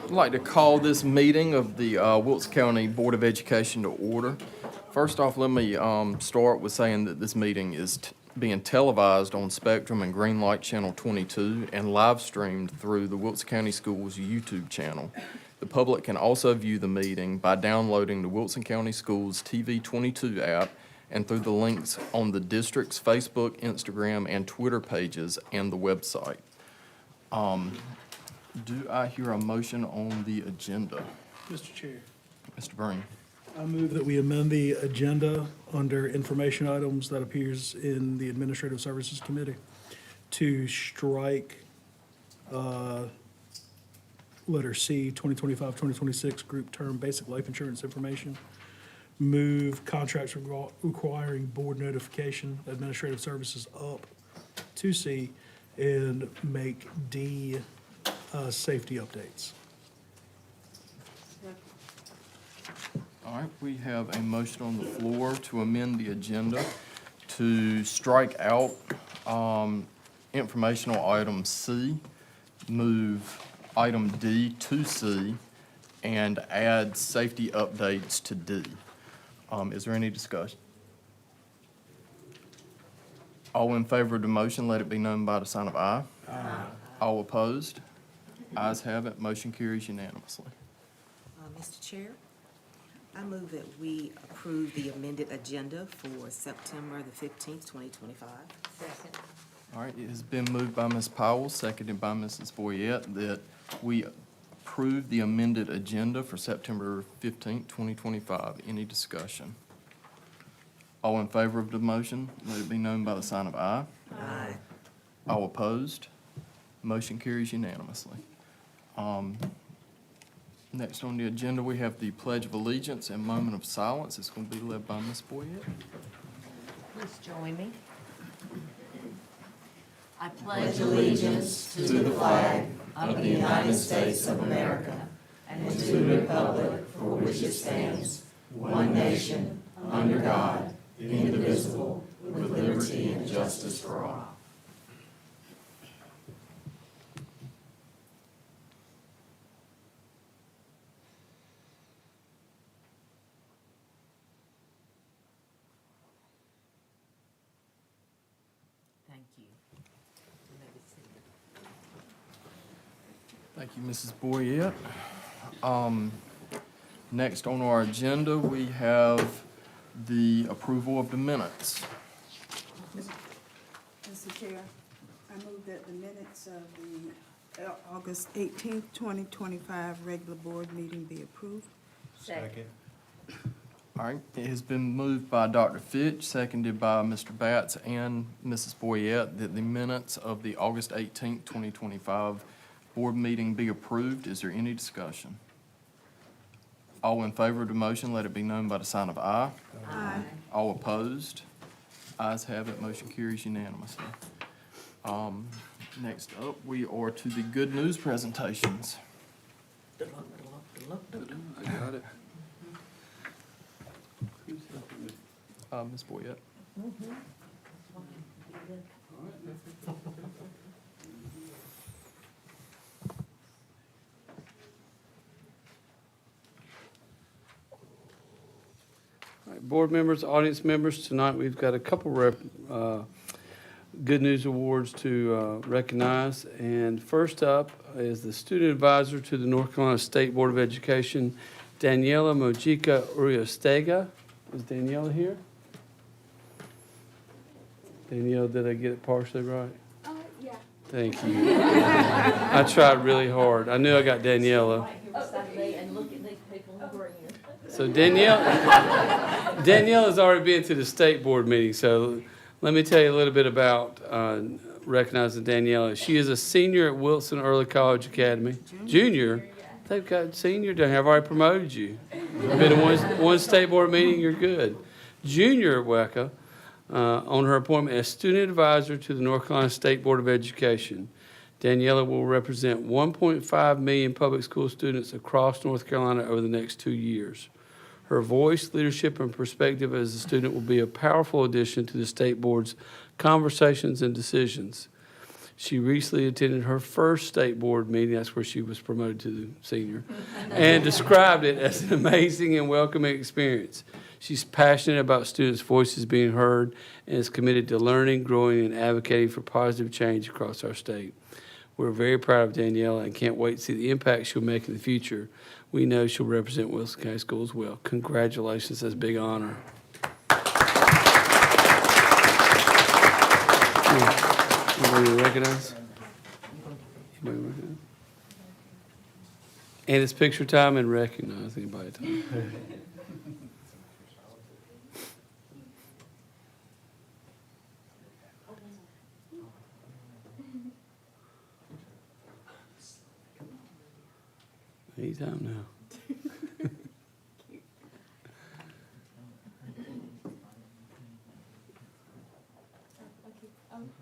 I'd like to call this meeting of the Wilkes County Board of Education to order. First off, let me start with saying that this meeting is being televised on Spectrum and Greenlight Channel 22 and live streamed through the Wilkes County Schools YouTube channel. The public can also view the meeting by downloading the Wilkes County Schools TV 22 app and through the links on the district's Facebook, Instagram, and Twitter pages and the website. Do I hear a motion on the agenda? Mr. Chair, Mr. Breen. I move that we amend the agenda under information items that appears in the Administrative Services Committee to strike letter C, 2025-2026 group term basic life insurance information, move contracts requiring board notification, administrative services up to C, and make D safety updates. All right, we have a motion on the floor to amend the agenda to strike out informational item C, move item D to C, and add safety updates to D. Is there any discussion? All in favor of the motion, let it be known by the sign of aye. Aye. All opposed? Ayes have it, motion carries unanimously. Mr. Chair, I move that we approve the amended agenda for September the 15th, 2025. Second. All right, it has been moved by Ms. Powell, seconded by Mrs. Boyette, that we approve the amended agenda for September 15th, 2025. Any discussion? All in favor of the motion, let it be known by the sign of aye. Aye. All opposed? Motion carries unanimously. Next on the agenda, we have the Pledge of Allegiance and Moment of Silence. It's going to be led by Ms. Boyette. Please join me. I pledge allegiance to the flag of the United States of America and to the republic for which it stands, one nation, under God, indivisible, with liberty and justice for all. Thank you. You may be seated. Thank you, Mrs. Boyette. Next on our agenda, we have the approval of the minutes. Mr. Chair, I move that the minutes of the August 18th, 2025 regular board meeting be approved. Second. All right, it has been moved by Dr. Fitch, seconded by Mr. Batts and Mrs. Boyette, that the minutes of the August 18th, 2025 board meeting be approved. Is there any discussion? All in favor of the motion, let it be known by the sign of aye. Aye. All opposed? Ayes have it, motion carries unanimously. Next up, we are to the good news presentations. I got it. Ms. Boyette. All right, board members, audience members, tonight we've got a couple Good News Awards to recognize. And first up is the student advisor to the North Carolina State Board of Education, Daniela Mojica Uriostega. Is Daniela here? Daniela, did I get it partially right? Yeah. Thank you. I tried really hard. I knew I got Daniela. And look at these people who are in. So Danielle has already been to the state board meeting, so let me tell you a little bit about recognizing Daniela. She is a senior at Wilson Early College Academy. Junior? They've got senior down here. I've already promoted you. You've been to one state board meeting, you're good. Junior at WECA, on her appointment as student advisor to the North Carolina State Board of Education. Daniela will represent 1.5 million public school students across North Carolina over the next 2 years. Her voice, leadership, and perspective as a student will be a powerful addition to the state board's conversations and decisions. She recently attended her first state board meeting, that's where she was promoted to the senior, and described it as an amazing and welcoming experience. She's passionate about students' voices being heard and is committed to learning, growing, and advocating for positive change across our state. We're very proud of Daniela and can't wait to see the impact she'll make in the future. We know she'll represent Wilson County Schools well. Congratulations, that's a big honor. Anybody recognize? Anybody recognize? And it's picture time and recognize anybody. Anytime now.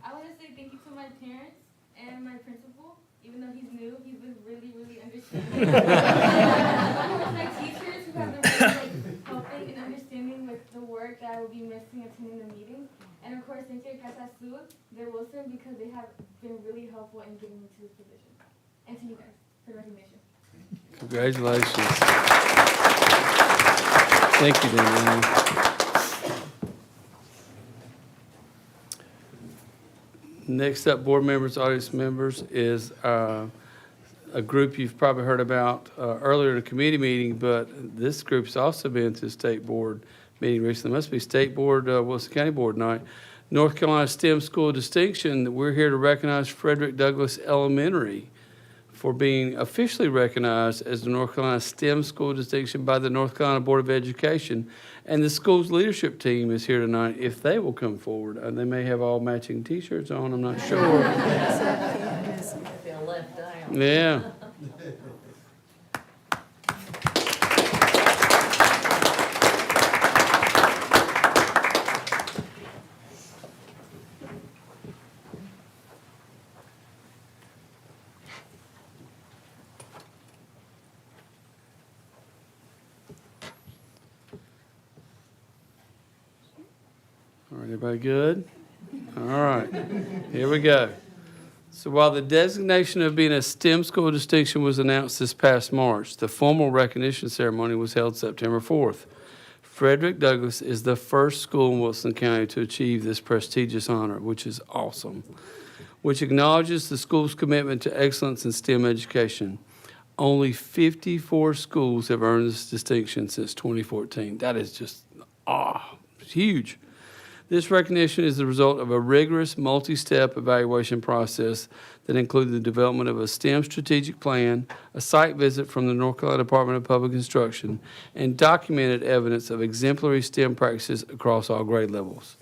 I want to say thank you to my parents and my principal. Even though he's new, he's been really, really understanding. My teachers who have been really helping and understanding with the work that I will be missing attending the meeting. And of course, thank you Casa Sud, their Wilson, because they have been really helpful in getting me to this position. And to you guys for the recognition. Congratulations. Thank you, Danielle. Next up, board members, audience members, is a group you've probably heard about earlier in a committee meeting, but this group's also been to the state board meeting recently. It must be state board, Wilson County Board night. North Carolina STEM School Distinction. We're here to recognize Frederick Douglass Elementary for being officially recognized as the North Carolina STEM School Distinction by the North Carolina Board of Education. And the school's leadership team is here tonight, if they will come forward. They may have all matching T-shirts on, I'm not sure. Feel left out. Yeah. All right, everybody good? All right, here we go. So while the designation of being a STEM school distinction was announced this past March, the formal recognition ceremony was held September 4th. Frederick Douglass is the first school in Wilson County to achieve this prestigious honor, which is awesome, which acknowledges the school's commitment to excellence in STEM education. Only 54 schools have earned this distinction since 2014. That is just, huge. This recognition is the result of a rigorous multi-step evaluation process that included the development of a STEM strategic plan, a site visit from the North Carolina Department of Public Instruction, and documented evidence of exemplary STEM practices across all grade levels.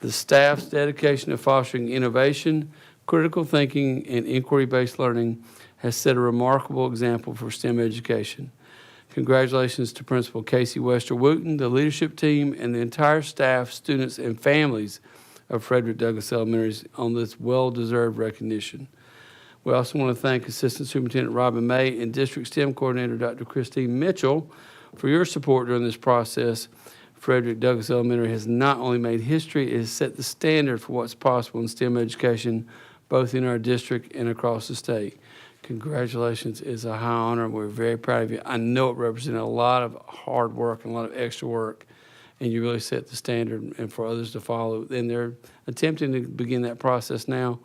The staff's dedication to fostering innovation, critical thinking, and inquiry-based learning has set a remarkable example for STEM education. Congratulations to Principal Casey Wester Wooten, the leadership team, and the entire staff, students, and families of Frederick Douglass Elementary on this well-deserved recognition. We also want to thank Assistant Superintendent Robin May and District STEM Coordinator Dr. Christine Mitchell for your support during this process. Frederick Douglass Elementary has not only made history, it has set the standard for what's possible in STEM education, both in our district and across the state. Congratulations. It's a high honor. We're very proud of you. I know it represented a lot of hard work and a lot of extra work, and you really set the standard and for others to follow. And they're attempting to begin that process now,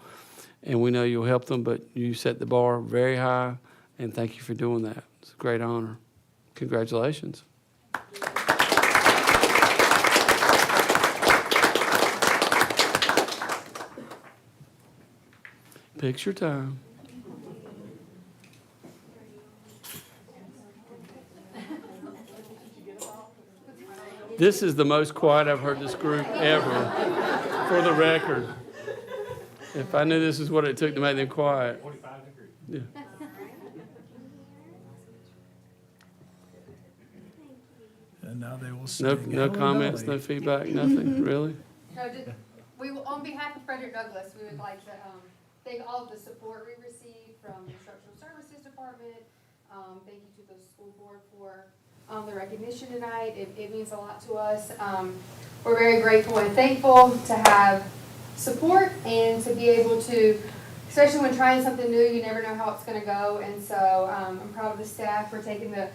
and we know you'll help them, but you set the bar very high, and thank you for doing that. It's a great honor. Congratulations. Picture time. This is the most quiet I've heard this group ever, for the record. If I knew this is what it took to make them quiet. 45 degrees. Yeah. And now they will No, sing. no comments, Hallelujah. no feedback, nothing, really? No, we, on behalf of Frederick Douglass, we would like to thank all of the support we received from the Instructional Services Department. Thank you to the school board for the recognition tonight. It means a lot to us. We're very grateful and thankful to have support and to be able to, especially when trying something new, you never know how it's going to go. And so I'm proud of the staff for taking the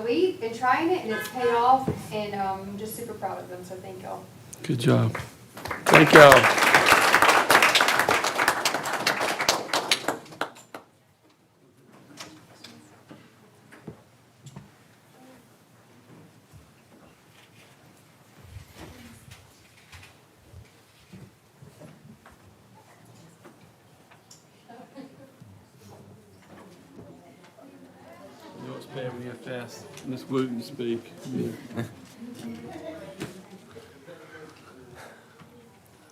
lead and trying it, and it's paid off, and I'm just super proud of them, so thank y'all. Good job. Thank y'all. You know what's bad when you have to ask Ms. Wooten to speak.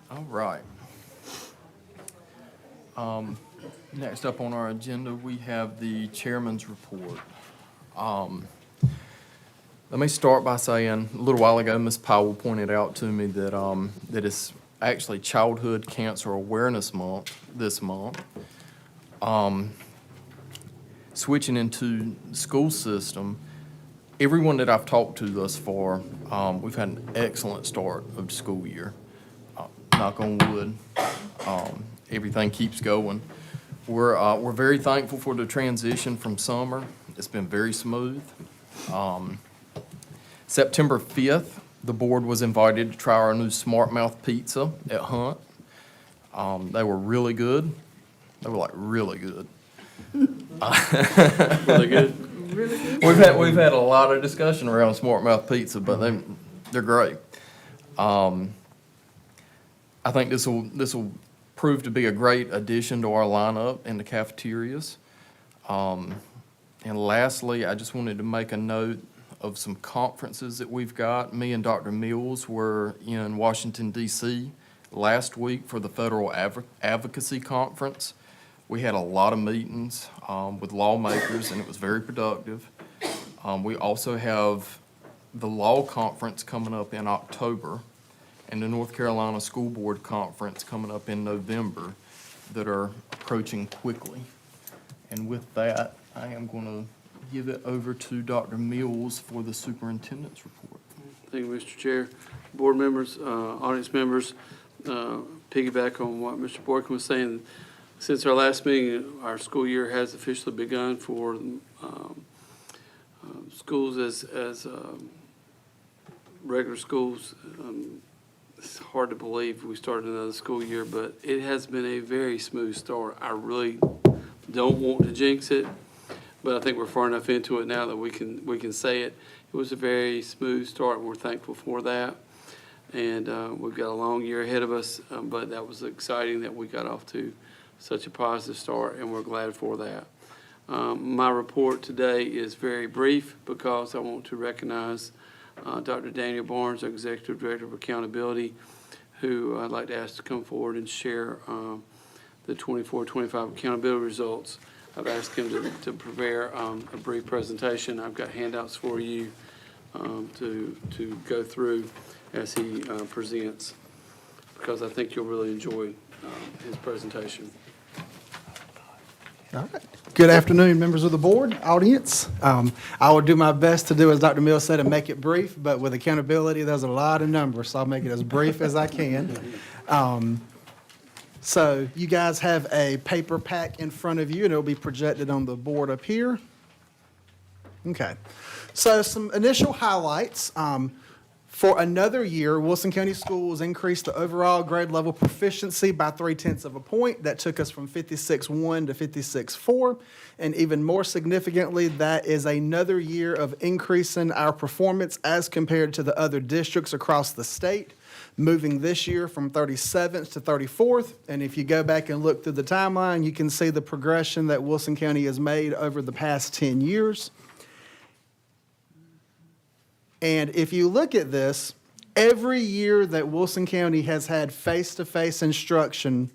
All right. Next up on our agenda, we have the chairman's report. Let me start by saying, a little while ago, Ms. Powell pointed out to me that, that it's actually Childhood Cancer Awareness Month this month. Switching into the school system, everyone that I've talked to thus far, we've had an excellent start of the school year. Knock on wood, everything keeps going. We're very thankful for the transition from summer. It's been very smooth. September 5th, the board was invited to try our new Smart Mouth Pizza at Hunt. They were really good. They were like really good. Really good? We've had a lot of discussion around Smart Mouth Pizza, but they're great. I think this will prove to be a great addition to our lineup in the cafeterias. And lastly, I just wanted to make a note of some conferences that we've got. Me and Dr. Mills were in Washington, D.C. last week for the Federal Advocacy Conference. We had a lot of meetings with lawmakers, and it was very productive. We also have the law conference coming up in October and the North Carolina School Board Conference coming up in November that are approaching quickly. And with that, I am going to give it over to Dr. Mills for the superintendent's report. Thank you, Mr. Chair. Board members, audience members, piggyback on what Mr. Boykin was saying. Since our last meeting, our school year has officially begun for schools as regular schools. It's hard to believe we started another school year, but it has been a very smooth start. I really don't want to jinx it, but I think we're far enough into it now that we can say it. It was a very smooth start, and we're thankful for that. And we've got a long year ahead of us, but that was exciting that we got off to such a positive start, and we're glad for that. My report today is very brief because I want to recognize Dr. Daniel Barnes, our Executive Director of Accountability, who I'd like to ask to come forward and share the 24-25 accountability results. I've asked him to prepare a brief presentation. I've got handouts for you to go through as he presents, because I think you'll really enjoy his presentation. All right. Good afternoon, members of the board, audience. I will do my best to do as Dr. Mills said and make it brief, but with accountability, there's a lot of numbers, so I'll make it as brief as I can. So you guys have a paper pack in front of you, and it'll be projected on the board up here. Okay. So some initial highlights. For another year, Wilson County Schools increased the overall grade level proficiency by 0.3 of a point. That took us from 56.1 to 56.4. And even more significantly, that is another year of increasing our performance as compared to the other districts across the state, moving this year from 37th to 34th. And if you go back and look through the timeline, you can see the progression that Wilson County has made over the past 10 years. And if you look at this, every year that Wilson County has had face-to-face instruction,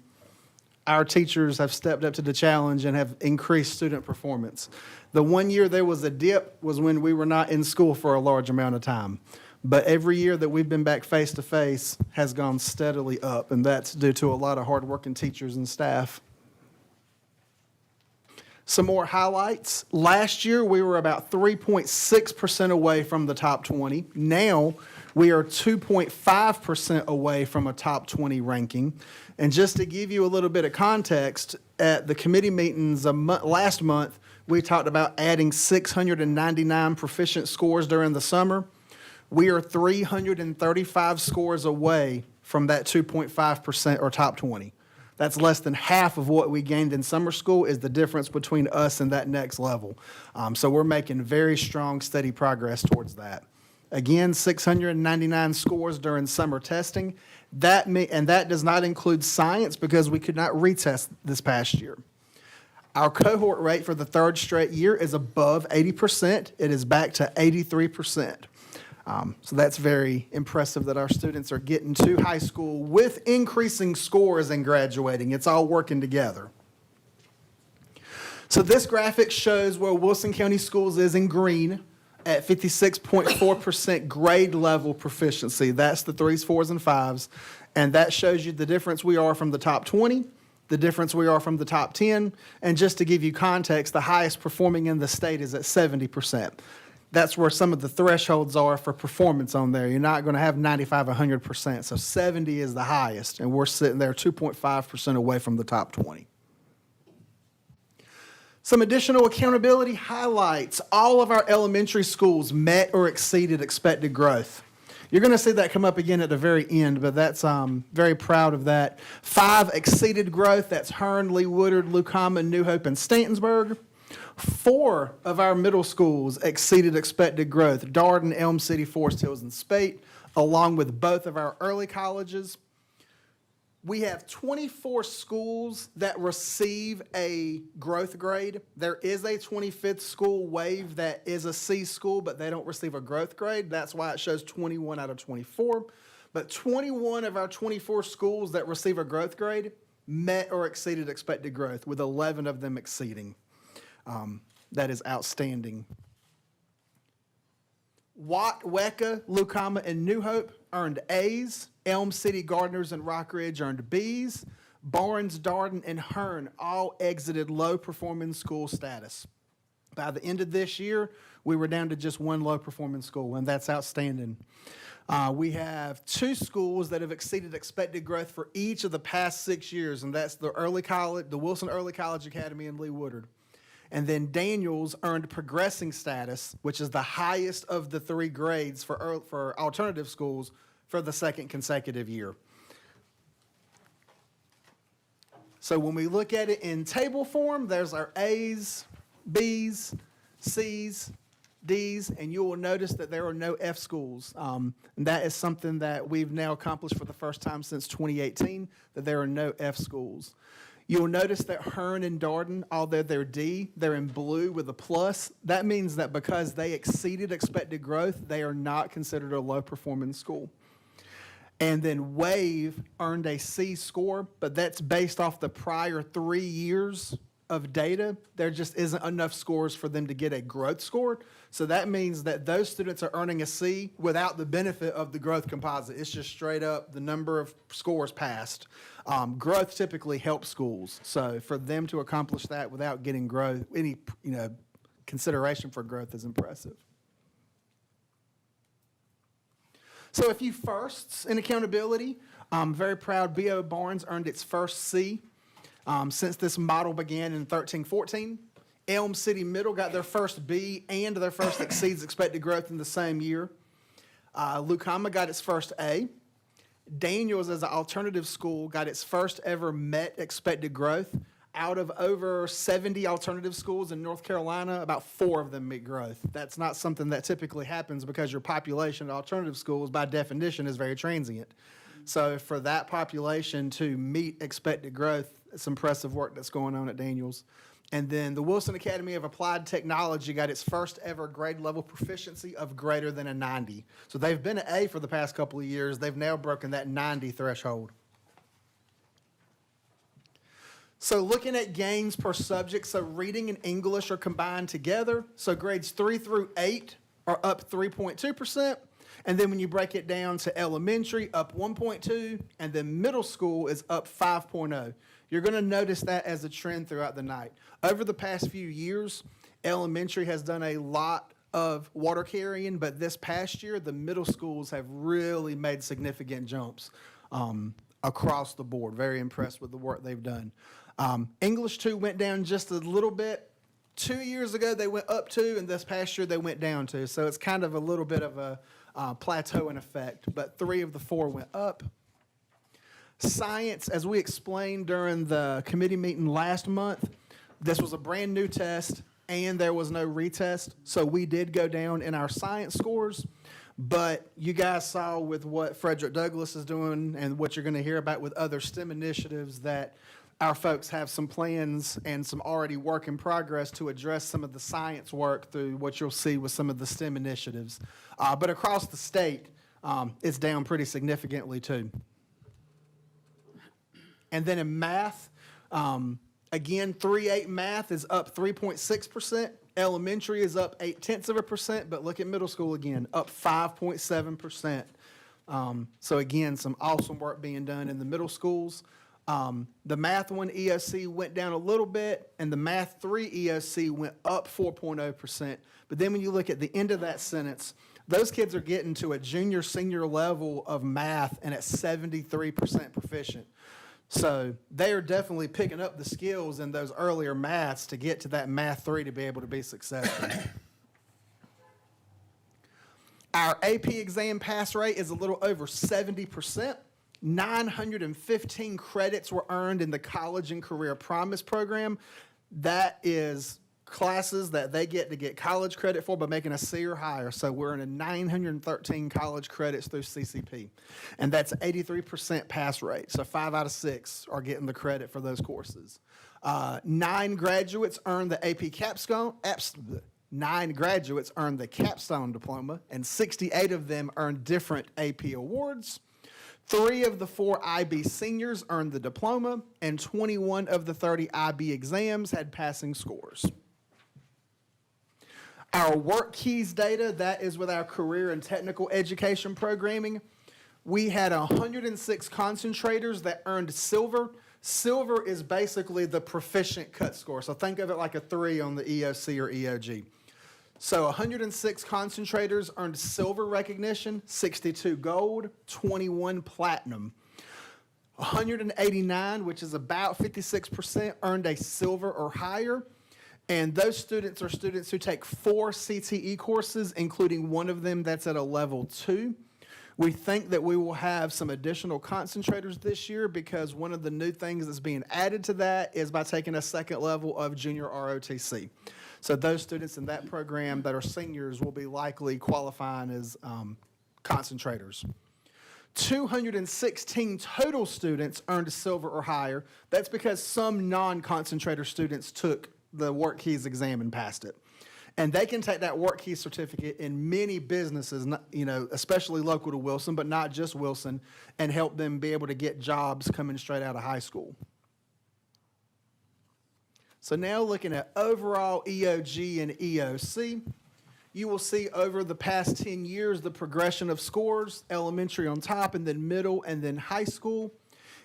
our teachers have stepped up to the challenge and have increased student performance. The one year there was a dip was when we were not in school for a large amount of time. But every year that we've been back face-to-face has gone steadily up, and that's due to a lot of hardworking teachers and staff. Some more highlights. Last year, we were about 3.6% away from the top 20. Now, we are 2.5% away from a top 20 ranking. And just to give you a little bit of context, at the committee meetings last month, we talked about adding 699 proficient scores during the summer. We are 335 scores away from that 2.5% or top 20. That's less than half of what we gained in summer school is the difference between us and that next level. So we're making very strong, steady progress towards that. Again, 699 scores during summer testing. And that does not include science because we could not retest this past year. Our cohort rate for the third straight year is above 80%. It is back to 83%. So that's very impressive that our students are getting to high school with increasing scores and graduating. It's all working together. So this graphic shows where Wilson County Schools is in green at 56.4% grade level proficiency. That's the 3s, 4s, and 5s. And that shows you the difference we are from the top 20, the difference we are from the top 10. And just to give you context, the highest performing in the state is at 70%. That's where some of the thresholds are for performance on there. You're not going to have 95, 100%. So 70 is the highest, and we're sitting there 2.5% away from the top 20. Some additional accountability highlights. All of our elementary schools met or exceeded expected growth. You're going to see that come up again at the very end, but that's very proud of that. 5 exceeded growth. That's Hearn, Lee Woodard, Lucama, New Hope, and Stantonsburg. 4 of our middle schools exceeded expected growth, Darden, Elm City, Forest Hills, and Spate, along with both of our early colleges. We have 24 schools that receive a growth grade. There is a 25th school, Wave, that is a C school, but they don't receive a growth grade. That's why it shows 21 out of 24. But 21 of our 24 schools that receive a growth grade met or exceeded expected growth, with 11 of them exceeding. That is outstanding. Watt, Weka, Lucama, and New Hope earned A's. Elm City, Gardners, and Rockridge earned B's. Barnes, Darden, and Hearn all exited low-performing school status. By the end of this year, we were down to just 1 low-performing school, and that's outstanding. We have 2 schools that have exceeded expected growth for each of the past 6 years, and that's the Wilson Early College Academy and Lee Woodard. And then Daniels earned progressing status, which is the highest of the 3 grades for alternative schools for the 2nd consecutive year. So when we look at it in table form, there's our A's, B's, C's, D's, and you will notice that there are no F schools. And that is something that we've now accomplished for the first time since 2018, that there are no F schools. You'll notice that Hearn and Darden, although they're D, they're in blue with a plus. That means that because they exceeded expected growth, they are not considered a low-performing school. And then Wave earned a C score, but that's based off the prior 3 years of data, there just isn't enough scores for them to get a growth score. So that means that those students are earning a C without the benefit of the growth composite. It's just straight up the number of scores passed. Growth typically helps schools. So for them to accomplish that without getting growth, any consideration for growth is impressive. So a few firsts in accountability. I'm very proud BO Barnes earned its first C since this model began in 13-14. Elm City Middle got their first B and their first exceeds expected growth in the same year. Lucama got its first A. Daniels, as an alternative school, got its first ever met expected growth. Out of over 70 alternative schools in North Carolina, about 4 of them meet growth. That's not something that typically happens because your population of alternative schools, by definition, is very transient. So for that population to meet expected growth, it's impressive work that's going on at Daniels. And then the Wilson Academy of Applied Technology got its first ever grade level proficiency of greater than a 90. So they've been an A for the past couple of years. They've now broken that 90 threshold. So looking at gains per subject, so reading and English are combined together. So grades 3 through 8 are up 3.2%. And then when you break it down to elementary, up 1.2, and then middle school is up 5.0. You're going to notice that as a trend throughout the night. Over the past few years, elementary has done a lot of water carrying, but this past year, the middle schools have really made significant jumps across the board. Very impressed with the work they've done. English 2 went down just a little bit. 2 years ago, they went up 2, and this past year, they went down 2. So it's kind of a little bit of a plateauing effect, but 3 of the 4 went up. Science, as we explained during the committee meeting last month, this was a brand new test, and there was no retest. So we did go down in our science scores. But you guys saw with what Frederick Douglass is doing and what you're going to hear about with other STEM initiatives that our folks have some plans and some already work in progress to address some of the science work through what you'll see with some of the STEM initiatives. But across the state, it's down pretty significantly too. And then in math, again, 3-8 math is up 3.6%. Elementary is up 0.8%, but look at middle school again, up 5.7%. So again, some awesome work being done in the middle schools. The Math 1 EOC went down a little bit, and the Math 3 EOC went up 4.0%. But then when you look at the end of that sentence, those kids are getting to a junior, senior level of math and at 73% proficient. So they are definitely picking up the skills in those earlier maths to get to that Math 3 to be able to be successful. Our AP exam pass rate is a little over 70%. 915 credits were earned in the College and Career Promise program. That is classes that they get to get college credit for by making a C or higher. So we're in a 913 college credits through CCP. And that's 83% pass rate. So 5 out of 6 are getting the credit for those courses. 9 graduates earned the AP capstone. 9 graduates earned the capstone diploma, and 68 of them earned different AP awards. 3 of the 4 IB seniors earned the diploma, and 21 of the 30 IB exams had passing scores. Our work keys data, that is with our career and technical education programming. We had 106 concentrators that earned silver. Silver is basically the proficient cut score. So think of it like a 3 on the EOC or EOG. So 106 concentrators earned silver recognition, 62 gold, 21 platinum. 189, which is about 56%, earned a silver or higher. And those students are students who take 4 CTE courses, including one of them that's at a level 2. We think that we will have some additional concentrators this year because one of the new things that's being added to that is by taking a second level of junior ROTC. So those students in that program that are seniors will be likely qualifying as concentrators. 216 total students earned a silver or higher. That's because some non-concentrator students took the work keys exam and passed it. And they can take that work key certificate in many businesses, especially local to Wilson, but not just Wilson, and help them be able to get jobs coming straight out of high school. So now looking at overall EOG and EOC, you will see over the past 10 years the progression of scores, elementary on top, and then middle, and then high school.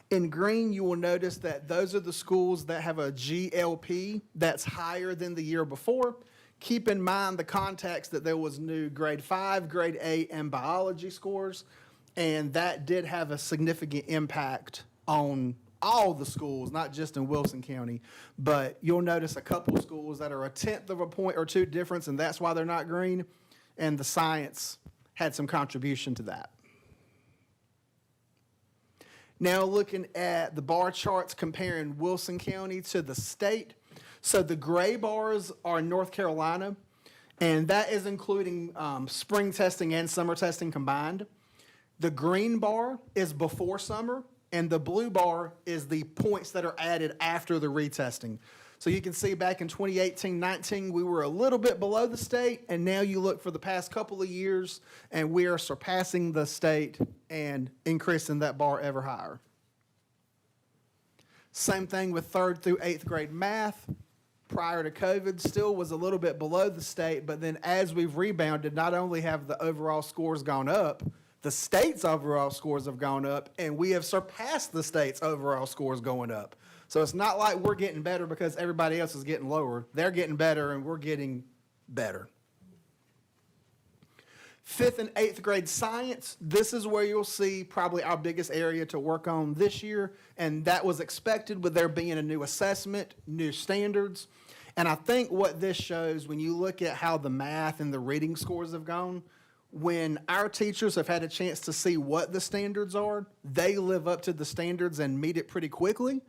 In green, you will notice that those are the schools that have a GLP that's higher than the year before. Keep in mind the context that there was new grade 5, grade 8, and biology scores, and that did have a significant impact on all the schools, not just in Wilson County. But you'll notice a couple schools that are a tenth of a point or two difference, and that's why they're not green, and the science had some contribution to that. Now looking at the bar charts comparing Wilson County to the state. So the gray bars are North Carolina, and that is including spring testing and summer testing combined. The green bar is before summer, and the blue bar is the points that are added after the retesting. So you can see back in 2018-19, we were a little bit below the state, and now you look for the past couple of years, and we are surpassing the state and increasing that bar ever higher. Same thing with 3rd through 8th grade math. Prior to COVID, still was a little bit below the state, but then as we've rebounded, not only have the overall scores gone up, the state's overall scores have gone up, and we have surpassed the state's overall scores going up. So it's not like we're getting better because everybody else is getting lower. They're getting better, and we're getting better. 5th and 8th grade science, this is where you'll see probably our biggest area to work on this year, and that was expected with there being a new assessment, new standards. And I think what this shows, when you look at how the math and the reading scores have gone, when our teachers have had a chance to see what the standards are, they live up to the standards and meet it pretty quickly.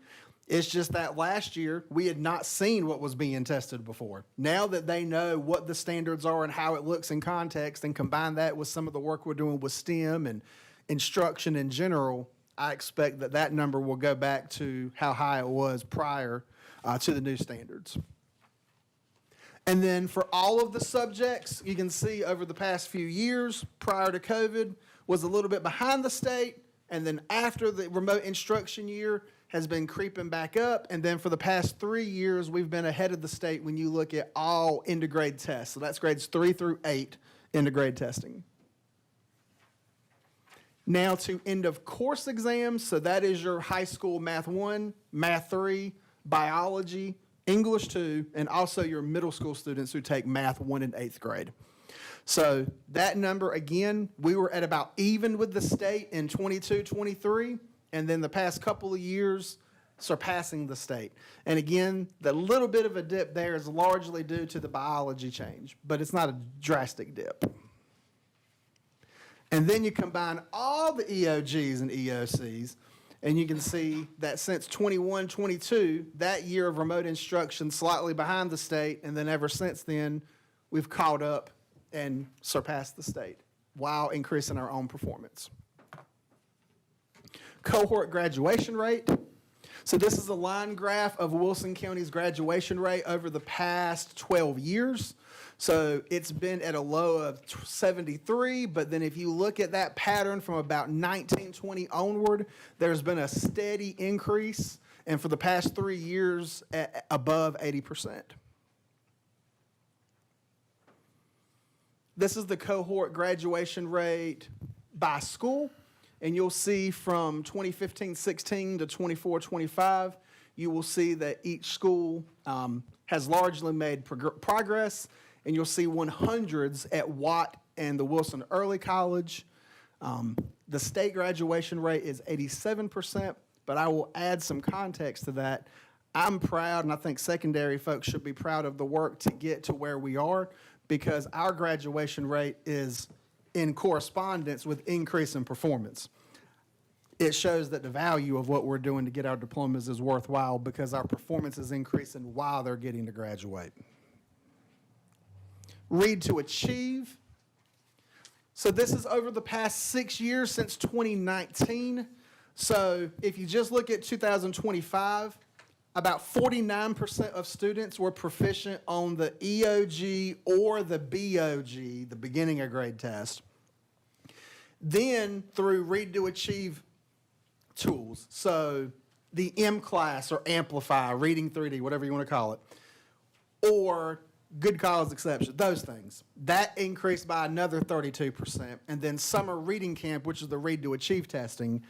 It's just that last year, we had not seen what was being tested before. Now that they know what the standards are and how it looks in context, and combine that with some of the work we're doing with STEM and instruction in general, I expect that that number will go back to how high it was prior to the new standards. And then for all of the subjects, you can see over the past few years, prior to COVID, was a little bit behind the state, and then after the remote instruction year, has been creeping back up, and then for the past 3 years, we've been ahead of the state when you look at all end-of-grade tests. So that's grades 3 through 8 end-of-grade testing. Now to end-of-course exams, so that is your high school Math 1, Math 3, Biology, English 2, and also your middle school students who take Math 1 in 8th grade. So that number, again, we were at about even with the state in 22-23, and then the past couple of years surpassing the state. And again, the little bit of a dip there is largely due to the biology change, but it's not a drastic dip. And then you combine all the EOGs and EOCs, and you can see that since 21-22, that year of remote instruction slightly behind the state, and then ever since then, we've caught up and surpassed the state while increasing our own performance. Cohort graduation rate. So this is a line graph of Wilson County's graduation rate over the past 12 years. So it's been at a low of 73, but then if you look at that pattern from about 1920 onward, there's been a steady increase, and for the past 3 years, above 80%. This is the cohort graduation rate by school. And you'll see from 2015-16 to 24-25, you will see that each school has largely made progress, and you'll see 100s at Watt and the Wilson Early College. The state graduation rate is 87%, but I will add some context to that. I'm proud, and I think secondary folks should be proud of the work to get to where we are, because our graduation rate is in correspondence with increase in performance. It shows that the value of what we're doing to get our diplomas is worthwhile because our performance is increasing while they're getting to graduate. Read to achieve. So this is over the past 6 years since 2019. So if you just look at 2025, about 49% of students were proficient on the EOG or the BOG, the beginning of grade test. Then through Read to Achieve tools. So the M class or Amplify, Reading 3D, whatever you want to call it, or Good Cause Exception, those things. That increased by another 32%. And then Summer Reading Camp, which is the Read to Achieve testing,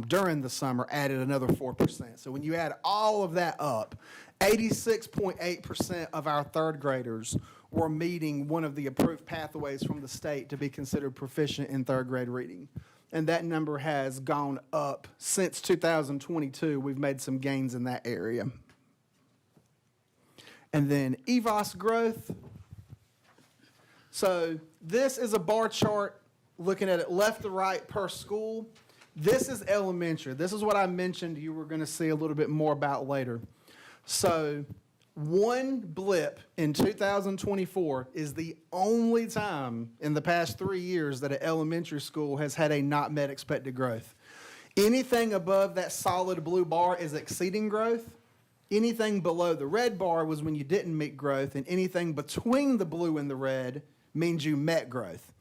during the summer added another 4%. So when you add all of that up, 86.8% of our third graders were meeting one of the approved pathways from the state to be considered proficient in third grade reading. And that number has gone up since 2022. We've made some gains in that area. And then EVOS growth. So this is a bar chart looking at it left to right per school. This is elementary. This is what I mentioned you were going to see a little bit more about later. So one blip in 2024 is the only time in the past 3 years that an elementary school has had a not met expected growth. Anything above that solid blue bar is exceeding growth. Anything below the red bar was when you didn't meet growth, and anything between the blue and the red means you met growth.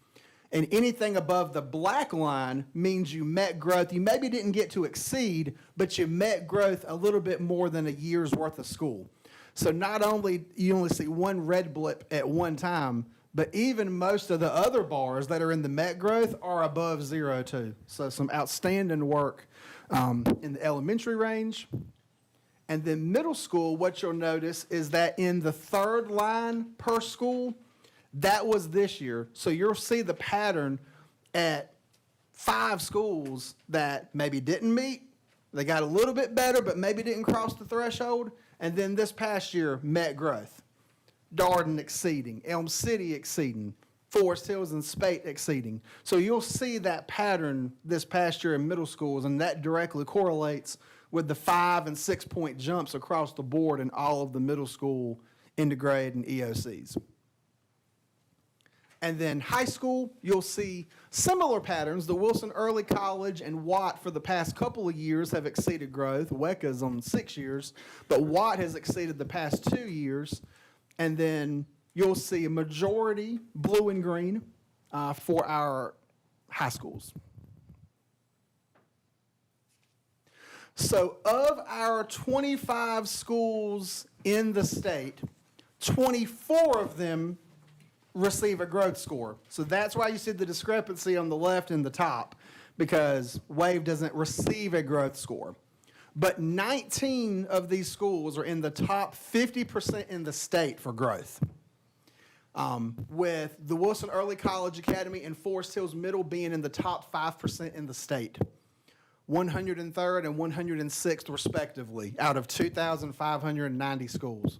And anything above the black line means you met growth. You maybe didn't get to exceed, but you met growth a little bit more than a year's worth of school. So not only you only see one red blip at one time, but even most of the other bars that are in the met growth are above 0 too. So some outstanding work in the elementary range. And then middle school, what you'll notice is that in the third line per school, that was this year. So you'll see the pattern at 5 schools that maybe didn't meet. They got a little bit better, but maybe didn't cross the threshold. And then this past year, met growth. Darden exceeding, Elm City exceeding, Forest Hills and Spate exceeding. So you'll see that pattern this past year in middle schools, and that directly correlates with the 5 and 6 point jumps across the board in all of the middle school intergrade and EOCs. And then high school, you'll see similar patterns. The Wilson Early College and Watt for the past couple of years have exceeded growth. WECA's on 6 years, but Watt has exceeded the past 2 years. And then you'll see a majority blue and green for our high schools. So of our 25 schools in the state, 24 of them receive a growth score. So that's why you see the discrepancy on the left and the top, because WAVE doesn't receive a growth score. But 19 of these schools are in the top 50% in the state for growth, with the Wilson Early College Academy and Forest Hills Middle being in the top 5% in the state, 103rd and 106th respectively, out of 2,590 schools.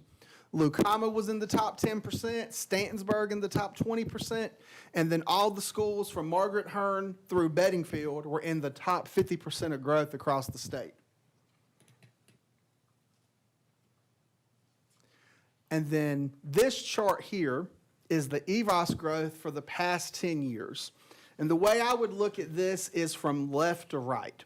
Lucama was in the top 10%, Stantonsburg in the top 20%, and then all the schools from Margaret Hearn through Beddingfield were in the top 50% of growth across the state. And then this chart here is the EVOS growth for the past 10 years. And the way I would look at this is from left to right.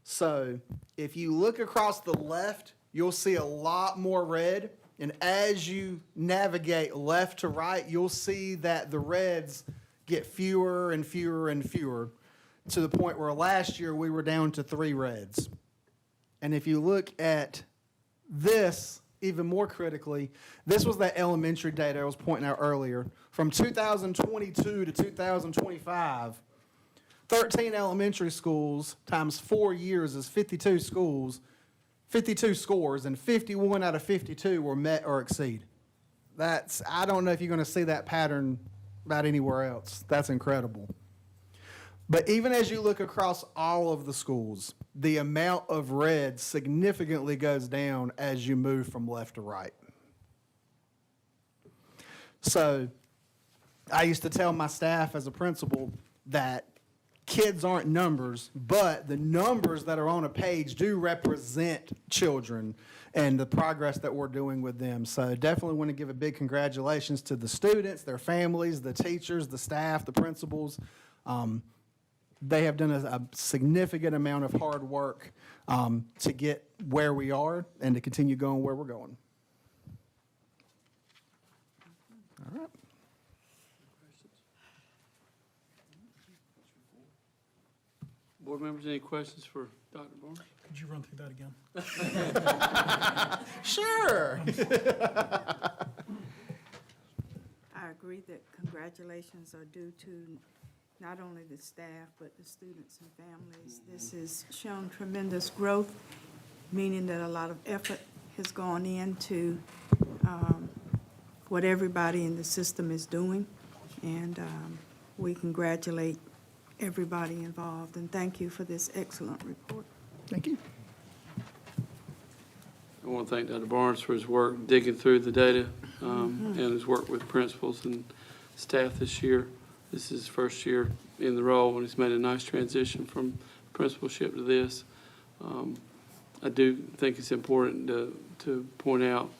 So if you look across the left, you'll see a lot more red. And as you navigate left to right, you'll see that the reds get fewer and fewer and fewer, to the point where last year we were down to 3 reds. And if you look at this, even more critically, this was that elementary data I was pointing out earlier. From 2022 to 2025, 13 elementary schools times 4 years is 52 schools, 52 scores, and 51 out of 52 were met or exceed. I don't know if you're going to see that pattern about anywhere else. That's incredible. But even as you look across all of the schools, the amount of red significantly goes down as you move from left to right. So I used to tell my staff as a principal that kids aren't numbers, but the numbers that are on a page do represent children and the progress that we're doing with them. So definitely want to give a big congratulations to the students, their families, the teachers, the staff, the principals. They have done a significant amount of hard work to get where we are and to continue going where we're going. All right. Board members, any questions for Dr. Barnes? Could you run through that again? Sure. I agree that congratulations are due to not only the staff, but the students and families. This has shown tremendous growth, meaning that a lot of effort has gone into what everybody in the system is doing. And we congratulate everybody involved, and thank you for this excellent report. Thank you. I want to thank Dr. Barnes for his work digging through the data and his work with principals and staff this year. This is his first year in the role, and he's made a nice transition from principalship to this. I do think it's important to point out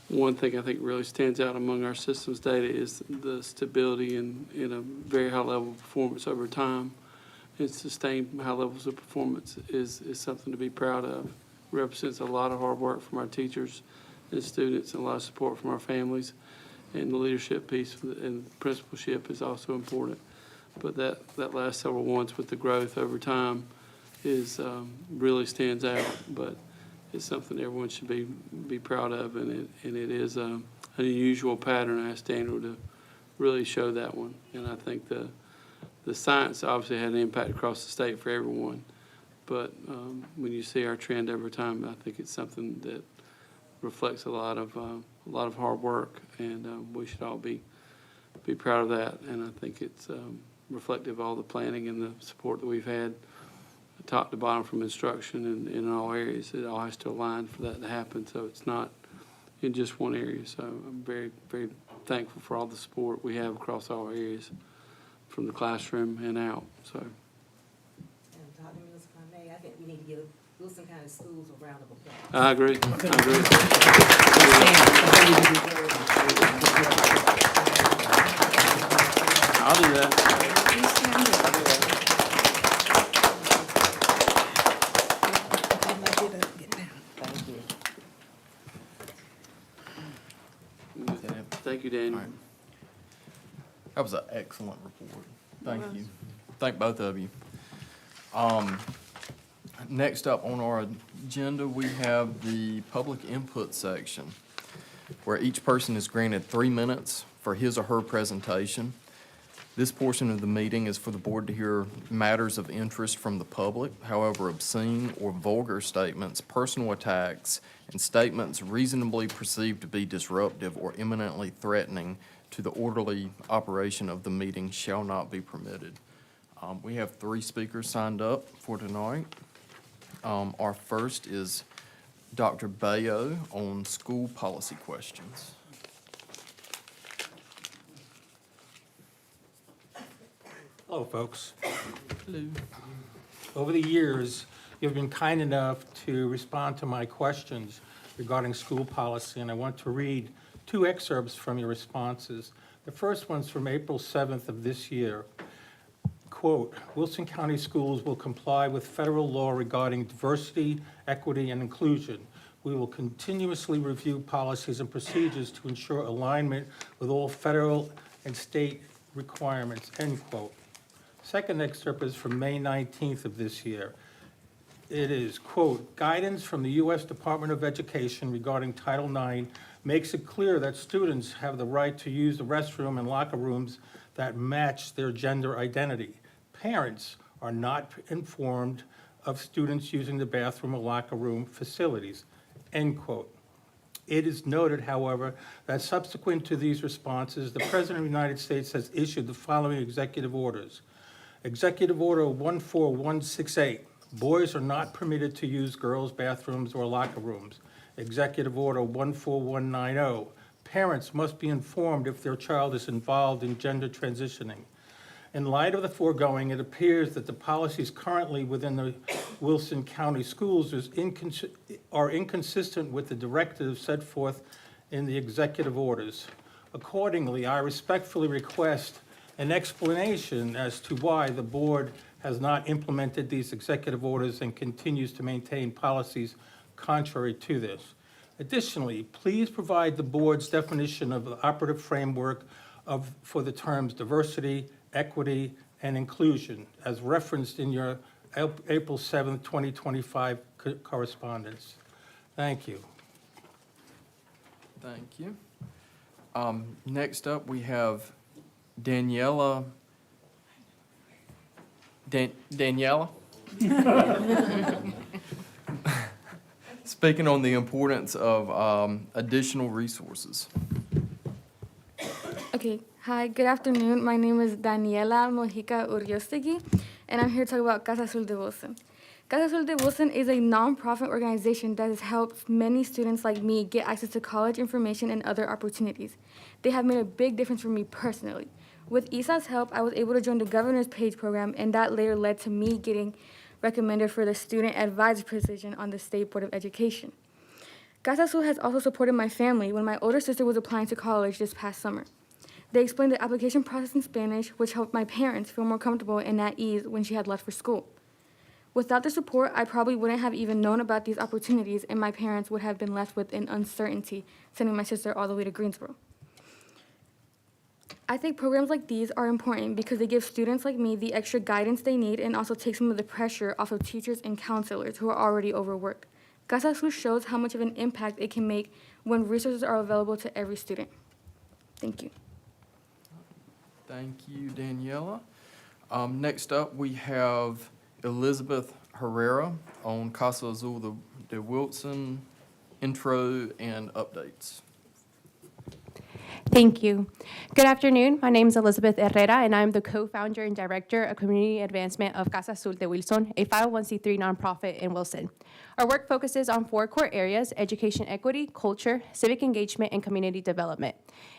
one thing I think really stands out among our systems data is the stability in a very high level of performance over time. And sustained high levels of performance is something to be proud of. Represents a lot of hard work from our teachers and students and a lot of support from our families. And the leadership piece and principalship is also important. But that last several ones with the growth over time is really stands out. But it's something everyone should be proud of, and it is an unusual pattern. I asked Daniel to really show that one, and I think the science obviously had an impact across the state for everyone. But when you see our trend over time, I think it's something that reflects a lot of hard work, and we should all be proud of that. And I think it's reflective of all the planning and the support that we've had, top to bottom, from instruction and in all areas. It all has to align for that to happen, so it's not in just one area. So I'm very, very thankful for all the support we have across all areas, from the classroom and out. So. And Dr. Mills, if I may, I think we need to give Wilson County Schools a round of applause. I agree. I'll do that. Thank you. Thank you, Daniel. All right. That was an excellent report. Thank was. you. Thank both of you. Next up on our agenda, we have the public input section, where each person is granted 3 minutes for his or her presentation. This portion of the meeting is for the board to hear matters of interest from the public. However, obscene or vulgar statements, personal attacks, and statements reasonably perceived to be disruptive or imminently threatening to the orderly operation of the meeting shall not be permitted. We have 3 speakers signed up for tonight. Our first is Dr. Bayo on school policy questions. Hello, folks. Hello. Over the years, you've been kind enough to respond to my questions regarding school policy, and I want to read 2 excerpts from your responses. The first one's from April 7th of this year. Quote, "Wilson County Schools will comply with federal law regarding diversity, equity, and inclusion. We will continuously review policies and procedures to ensure alignment with all federal and state requirements," end quote. Second excerpt is from May 19th of this year. It is, quote, "Guidance from the U.S. Department of Education regarding Title IX makes it clear that students have the right to use the restroom and locker rooms that match their gender identity. Parents are not informed of students using the bathroom or locker room facilities," end quote. It is noted, however, that subsequent to these responses, the President of the United States has issued the following executive orders. Executive Order 14168, boys are not permitted to use girls' bathrooms or locker rooms. Executive Order 14190, parents must be informed if their child is involved in gender transitioning. In light of the foregoing, it appears that the policies currently within the Wilson County Schools are inconsistent with the directives set forth in the executive orders. Accordingly, I respectfully request an explanation as to why the board has not implemented these executive orders and continues to maintain policies contrary to this. Additionally, please provide the board's definition of the operative framework for the terms diversity, equity, and inclusion, as referenced in your April 7th, 2025 correspondence. Thank you. Thank you. Next up, we have Daniela. Daniela? Speaking on the importance of additional resources. Okay, hi, good afternoon. My name is Daniela Mojica Uriostegui, and I'm here to talk about Casa Azul de Wilson. Casa Azul de Wilson is a nonprofit organization that has helped many students like me get access to college information and other opportunities. They have made a big difference for me personally. With ESA's help, I was able to join the Governor's Page program, and that later led to me getting recommended for the student advisor position on the State Board of Education. Casa Azul has also supported my family when my older sister was applying to college this past summer. They explained the application process in Spanish, which helped my parents feel more comfortable and at ease when she had left for school. Without their support, I probably wouldn't have even known about these opportunities, and my parents would have been left with an uncertainty, sending my sister all the way to Greensboro. I think programs like these are important because they give students like me the extra guidance they need and also take some of the pressure off of teachers and counselors who are already overworked. Casa Azul shows how much of an impact it can make when resources are available to every student. Thank you. Thank you, Daniela. Next up, we have Elizabeth Herrera on Casa Azul de Wilson, intro and updates. Thank you. Good afternoon. My name is Elizabeth Herrera, and I'm the co-founder and director of community advancement of Casa Azul de Wilson, a 501c3 nonprofit in Wilson. Our work focuses on 4 core areas: education equity, culture, civic engagement, and community development.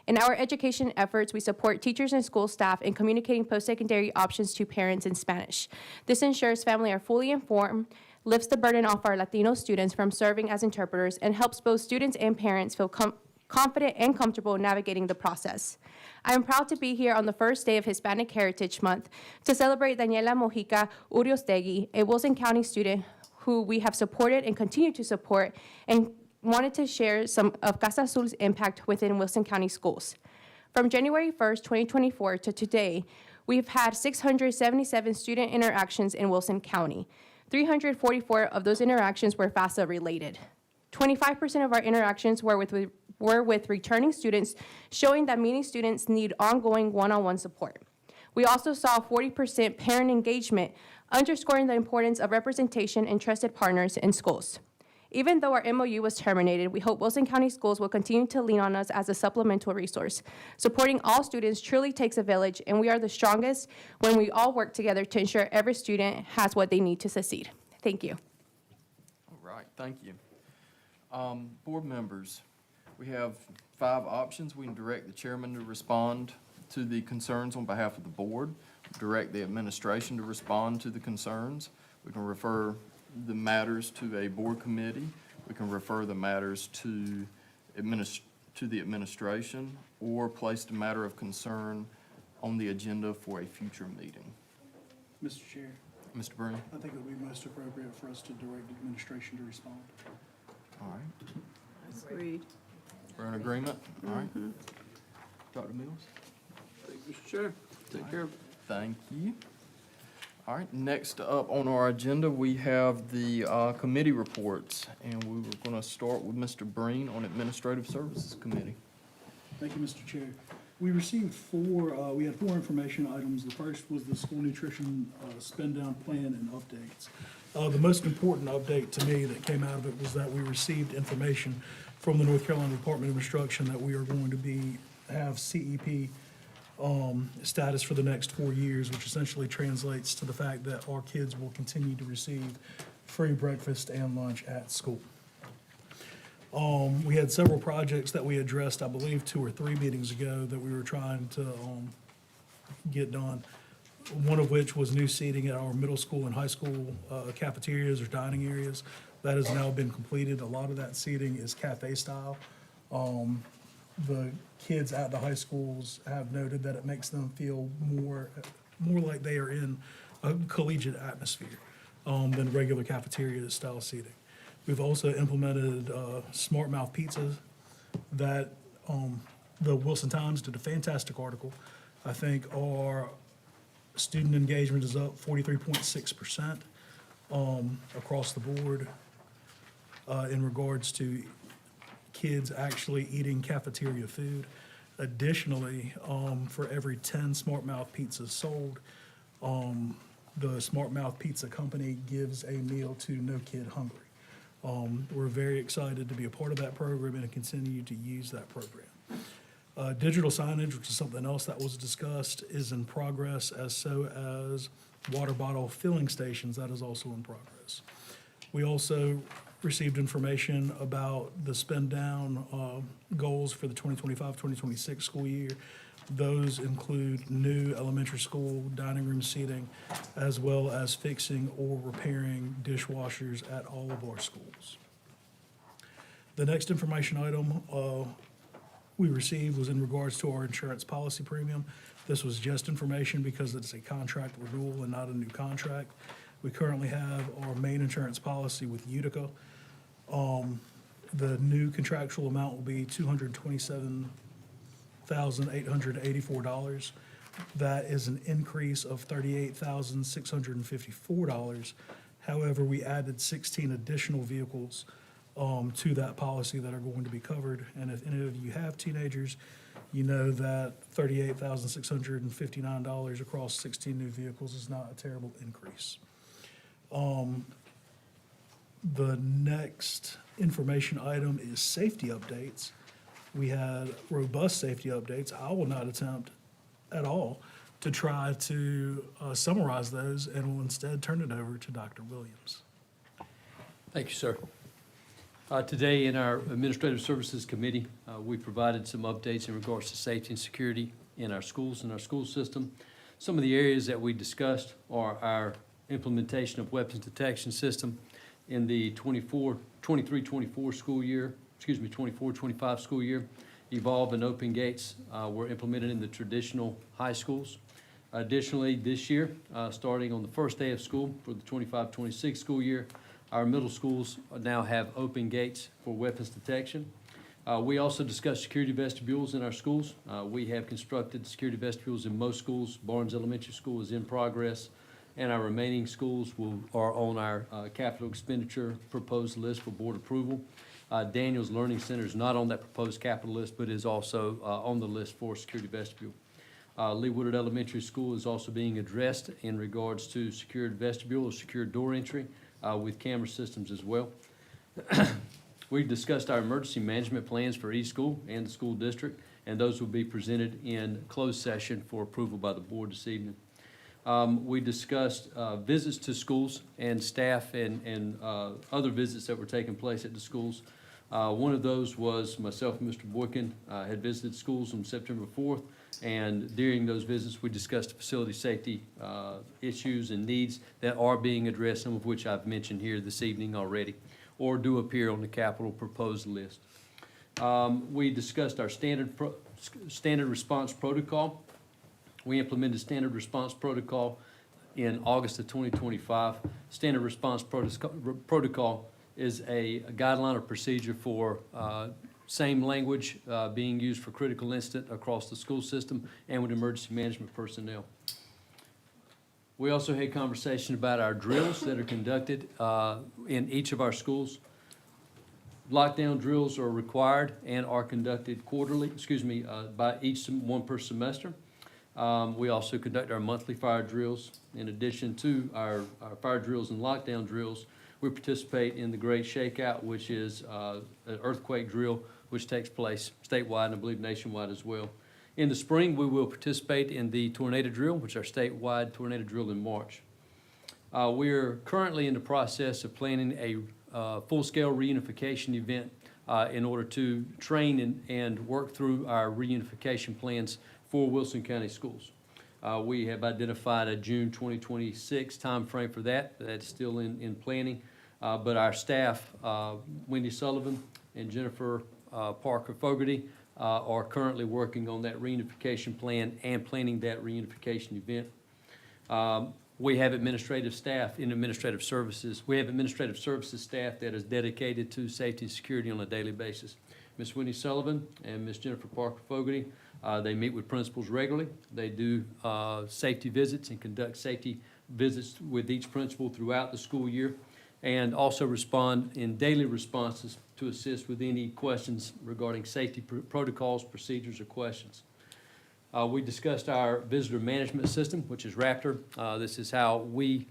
In our education efforts, we support teachers and school staff in communicating post-secondary options to parents in Spanish. This ensures families are fully informed, lifts the burden off our Latino students from serving as interpreters, and helps both students and parents feel confident and comfortable navigating the process. I am proud to be here on the first day of Hispanic Heritage Month to celebrate Daniela Mojica Uriostegui, a Wilson County student who we have supported and continue to support, and wanted to share some of Casa Azul's impact within Wilson County schools. From January 1st, 2024 to today, we've had 677 student interactions in Wilson County. 344 of those interactions were FAFSA related. 25% of our interactions were with returning students, showing that many students need ongoing one-on-one support. We also saw 40% parent engagement, underscoring the importance of representation and trusted partners in schools. Even though our MOU was terminated, we hope Wilson County Schools will continue to lean on us as a supplemental resource. Supporting all students truly takes a village, and we are the strongest when we all work together to ensure every student has what they need to succeed. Thank you. All right, thank you. Board members, we have 5 options. We can direct the chairman to respond to the concerns on behalf of the board, direct the administration to respond to the concerns. We can refer the matters to a board committee. We can refer the matters to the administration, or place the matter of concern on the agenda for a future meeting. Mr. Chair, Mr. Breen? I think it would be most appropriate for us to direct administration to respond. All right, Agreed. we're in agreement? All right. Dr. Mills? Mr. Chair, take care. Thank you. All right, next up on our agenda, we have the committee reports, and we were going to start with Mr. Breen on Administrative Services Committee. Thank you, Mr. Chair. We received 4, we had 4 information items. The first was the school nutrition spend down plan and updates. The most important update to me that came out of it was that we received information from the North Carolina Department of Instruction that we are going to have CEP status for the next 4 years, which essentially translates to the fact that our kids will continue to receive free breakfast and lunch at school. We had several projects that we addressed, I believe 2 or 3 meetings ago, that we were trying to get done. One of which was new seating at our middle school and high school cafeterias or dining areas. That has now been completed. A lot of that seating is cafe style. The kids at the high schools have noted that it makes them feel more like they are in a collegiate atmosphere than regular cafeteria style seating. We've also implemented smart mouth pizzas that the Wilson Times did a fantastic article. I think our student engagement is up 43.6%. across the board in regards to kids actually eating cafeteria food. Additionally, for every 10 Smart Mouth pizzas sold, the Smart Mouth Pizza Company gives a meal to No Kid Hungry. We're very excited to be a part of that program and to continue to use that program. Digital signage, which is something else that was discussed, is in progress, as so as water bottle filling stations, that is also in progress. We also received information about the spend down goals for the 2025-2026 school year. Those include new elementary school dining room seating, as well as fixing or repairing dishwashers at all of our schools. The next information item we received was in regards to our insurance policy premium. This was just information because it's a contract renewal and not a new contract. We currently have our main insurance policy with Utica. The new contractual amount will be $227,884. That is an increase of $38,654. However, we added 16 additional vehicles to that policy that are going to be covered. And if any of you have teenagers, you know that $38,659 across 16 new vehicles is not a terrible increase. The next information item is safety updates. We had robust safety updates. I will not attempt at all to try to summarize those and will instead turn it over to Dr. Williams. Thank you, sir. Today in our Administrative Services Committee, we provided some updates in regards to safety and security in our schools and our school system. Some of the areas that we discussed are our implementation of weapons detection system in the 23-24 school year, 24-25 school year. Evolve and Open Gates were implemented in the traditional high schools. Additionally, this year, starting on the first day of school for the 25-26 school year, our middle schools now have open gates for weapons detection. We also discussed security vestibules in our schools. We have constructed security vestibules in most schools. Barnes Elementary School is in progress, and our remaining schools are on our capital expenditure proposed list for board approval. Daniels Learning Center is not on that proposed capital list, but is also on the list for security vestibule. Lee Woodard Elementary School is also being addressed in regards to secured vestibule or secured door entry with camera systems as well. We've discussed our emergency management plans for each school and the school district, and those will be presented in closed session for approval by the board this evening. We discussed visits to schools and staff and other visits that were taking place at the schools. One of those was myself and Mr. Boykin had visited schools on September 4th, and during those visits, we discussed facility safety issues and needs that are being addressed, some of which I've mentioned here this evening already, or do appear on the capital proposed list. We discussed our standard response protocol. We implemented standard response protocol in August of 2025. Standard response protocol is a guideline or procedure for same language being used for critical incident across the school system and with emergency management personnel. We also had conversation about our drills that are conducted in each of our schools. Lockdown drills are required and are conducted quarterly, by each one per semester. We also conduct our monthly fire drills. In addition to our fire drills and lockdown drills, we participate in the Great Shakeout, which is an earthquake drill, which takes place statewide and I believe nationwide as well. In the spring, we will participate in the tornado drill, which is our statewide tornado drill in March. We're currently in the process of planning a full-scale reunification event in order to train and work through our reunification plans for Wilson County schools. We have identified a June 2026 timeframe for that. That's still in planning. But our staff, Wendy Sullivan and Jennifer Parker Fogarty, are currently working on that reunification plan and planning that reunification event. We have administrative staff in administrative services. We have administrative services staff that is dedicated to safety and security on a daily basis. Ms. Wendy Sullivan and Ms. Jennifer Parker Fogarty, they meet with principals regularly. They do safety visits and conduct safety visits with each principal throughout the school year, and also respond in daily responses to assist with any questions regarding safety protocols, procedures, or questions. We discussed our visitor management system, which is Raptor. This is how we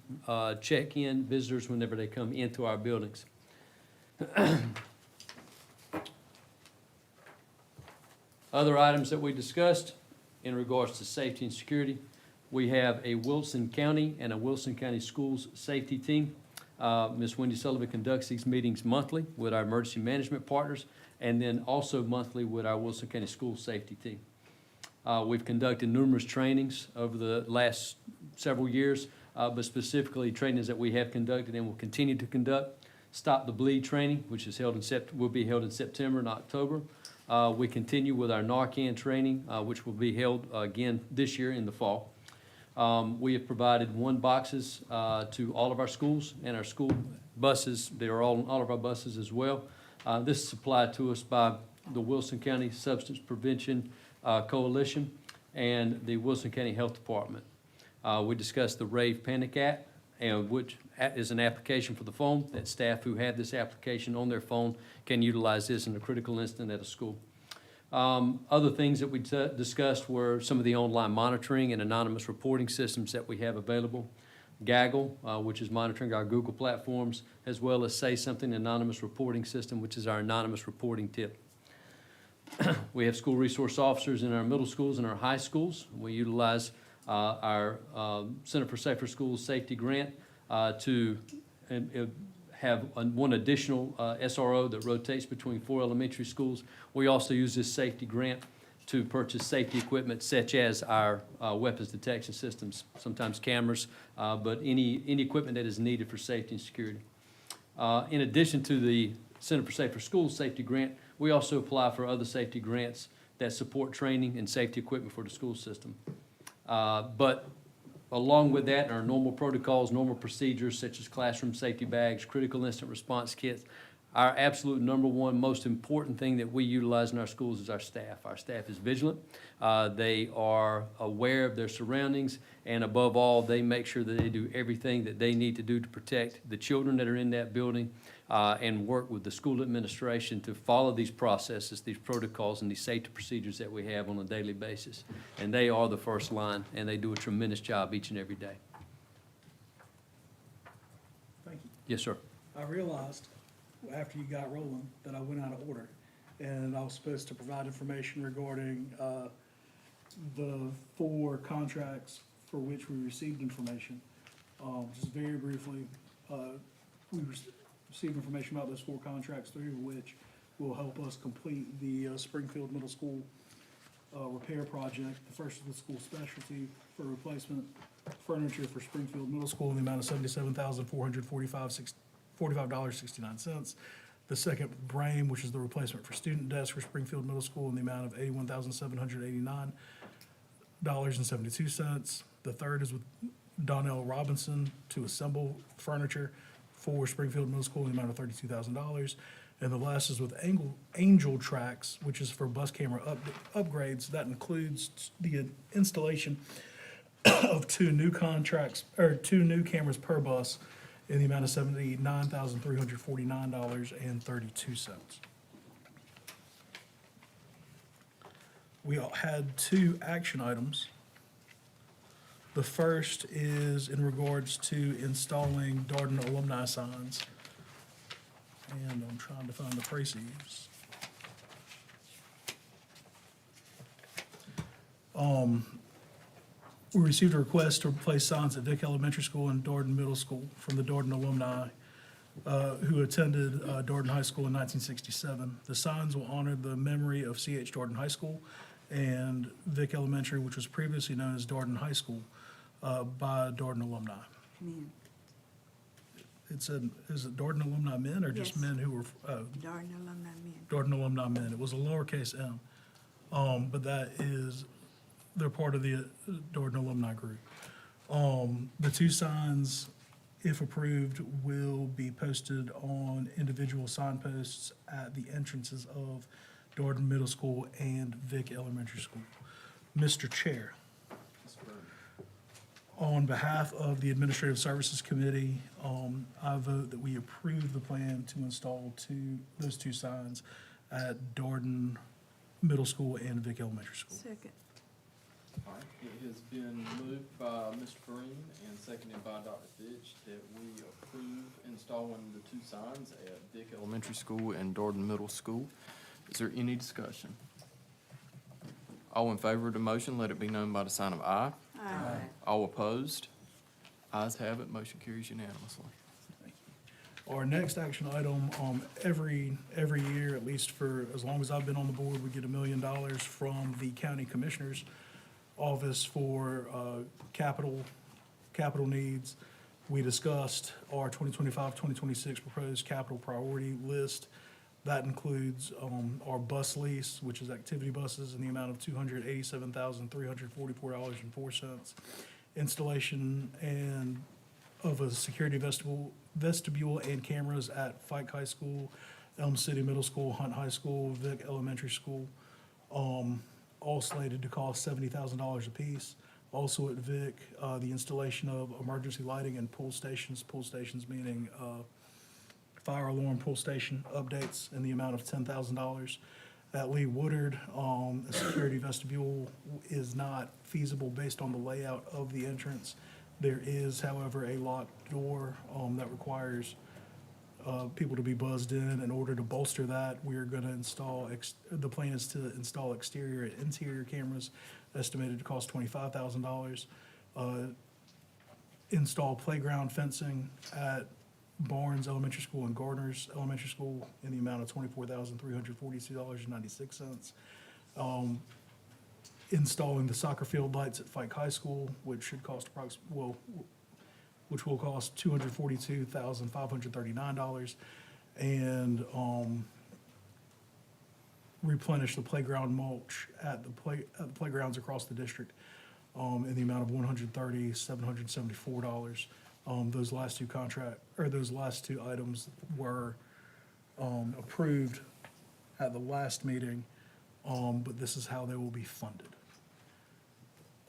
check in visitors whenever they come into our buildings. Other items that we discussed in regards to safety and security, we have a Wilson County and a Wilson County Schools safety team. Ms. Wendy Sullivan conducts these meetings monthly with our emergency management partners, and then also monthly with our Wilson County Schools safety team. We've conducted numerous trainings over the last several years, but specifically trainings that we have conducted and will continue to conduct. Stop the Bleed training, which is will be held in September and October. We continue with our Narcan training, which will be held again this year in the fall. We have provided 1 boxes to all of our schools and our school buses. They are all of our buses as well. This is supplied to us by the Wilson County Substance Prevention Coalition and the Wilson County Health Department. We discussed the RAVE Panic app, which is an application for the phone that staff who have this application on their phone can utilize this in a critical incident at a school. Other things that we discussed were some of the online monitoring and anonymous reporting systems that we have available. Gaggle, which is monitoring our Google platforms, as well as Say Something Anonymous Reporting System, which is our anonymous reporting tip. We have school resource officers in our middle schools and our high schools. We utilize our Center for Safer Schools safety grant to have one additional SRO that rotates between 4 elementary schools. We also use this safety grant to purchase safety equipment such as our weapons detection systems, sometimes cameras, but any equipment that is needed for safety and security. In addition to the Center for Safer Schools safety grant, we also apply for other safety grants that support training and safety equipment for the school system. But along with that, our normal protocols, normal procedures such as classroom safety bags, critical incident response kits, our absolute number one most important thing that we utilize in our schools is our staff. Our staff is vigilant. They are aware of their surroundings, and above all, they make sure that they do everything that they need to do to protect the children that are in that building and work with the school administration to follow these processes, these protocols, and these safety procedures that we have on a daily basis. And they are the first line, and they do a tremendous job each and every day. Thank you. Yes, sir. I realized after you got rolling that I went out of order, and I was supposed to provide information regarding the 4 contracts for which we received information. Just very briefly, we received information about those 4 contracts, 3 of which will help us complete the Springfield Middle School repair project. The first is the school specialty for replacement furniture for Springfield Middle School in the amount of $77,445.69. The second, Brame, which is the replacement for student desks for Springfield Middle School in the amount of $81,789.72. The third is with Donnell Robinson to assemble furniture for Springfield Middle School in the amount of $32,000. And the last is with Angel Tracks, which is for bus camera upgrades. That includes the installation of 2 new cameras per bus in the amount of $79,349.32. We had 2 action items. The first is in regards to installing Darden alumni signs. And I'm trying to find the précises. We received a request to replace signs at Vick Elementary School and Darden Middle School from the Darden alumni who attended Darden High School in 1967. The signs will honor the memory of C.H. Darden High School and Vick Elementary, which was previously known as Darden High School, by Darden alumni. Men. It said, is it Darden alumni men or just Yes. men who were, Darden alumni men. Darden alumni men? It was a lowercase m. But that is, they're part of the Darden alumni group. The 2 signs, if approved, will be posted on individual signposts at the entrances of Darden Middle School and Vick Elementary School. Mr. Chair. On behalf of the Administrative Services Committee, I vote that we approve the plan to install those two signs at Darden Middle School and Vic Elementary School. Second. All right, it has been moved by Mr. Green and seconded by Dr. Fitch that we approve installing the two signs at Vic Elementary School and Darden Middle School. Is there any discussion? All in favor of the motion, let it be known by the sign of aye. Aye. All opposed? Ayes have it, motion carries unanimously. Our next action item, every year, at least for as long as I've been on the board, we get $1 million from the county commissioner's office for capital needs. We discussed our 2025-2026 proposed capital priority list. That includes our bus lease, which is activity buses, in the amount of $287,344.04. Installation of a security vestibule and cameras at Fike High School, Elm City Middle School, Hunt High School, Vic Elementary School, all slated to cost $70,000 apiece. Also at Vic, the installation of emergency lighting and pull stations meaning fire alarm pull station updates in the amount of $10,000. At Lee Woodard, a security vestibule is not feasible based on the layout of the entrance. There is, however, a locked door that requires people to be buzzed in order to bolster that. We are going to install, the plan is to install exterior and interior cameras, estimated to cost $25,000. Install playground fencing at Barnes Elementary School and Gardner's Elementary School in the amount of $24,342.96. Installing the soccer field lights at Fike High School, which should cost which will cost $242,539, and replenish the playground mulch at the playgrounds across the district in the amount of $130,774. Those last two items were approved at the last meeting, but this is how they will be funded.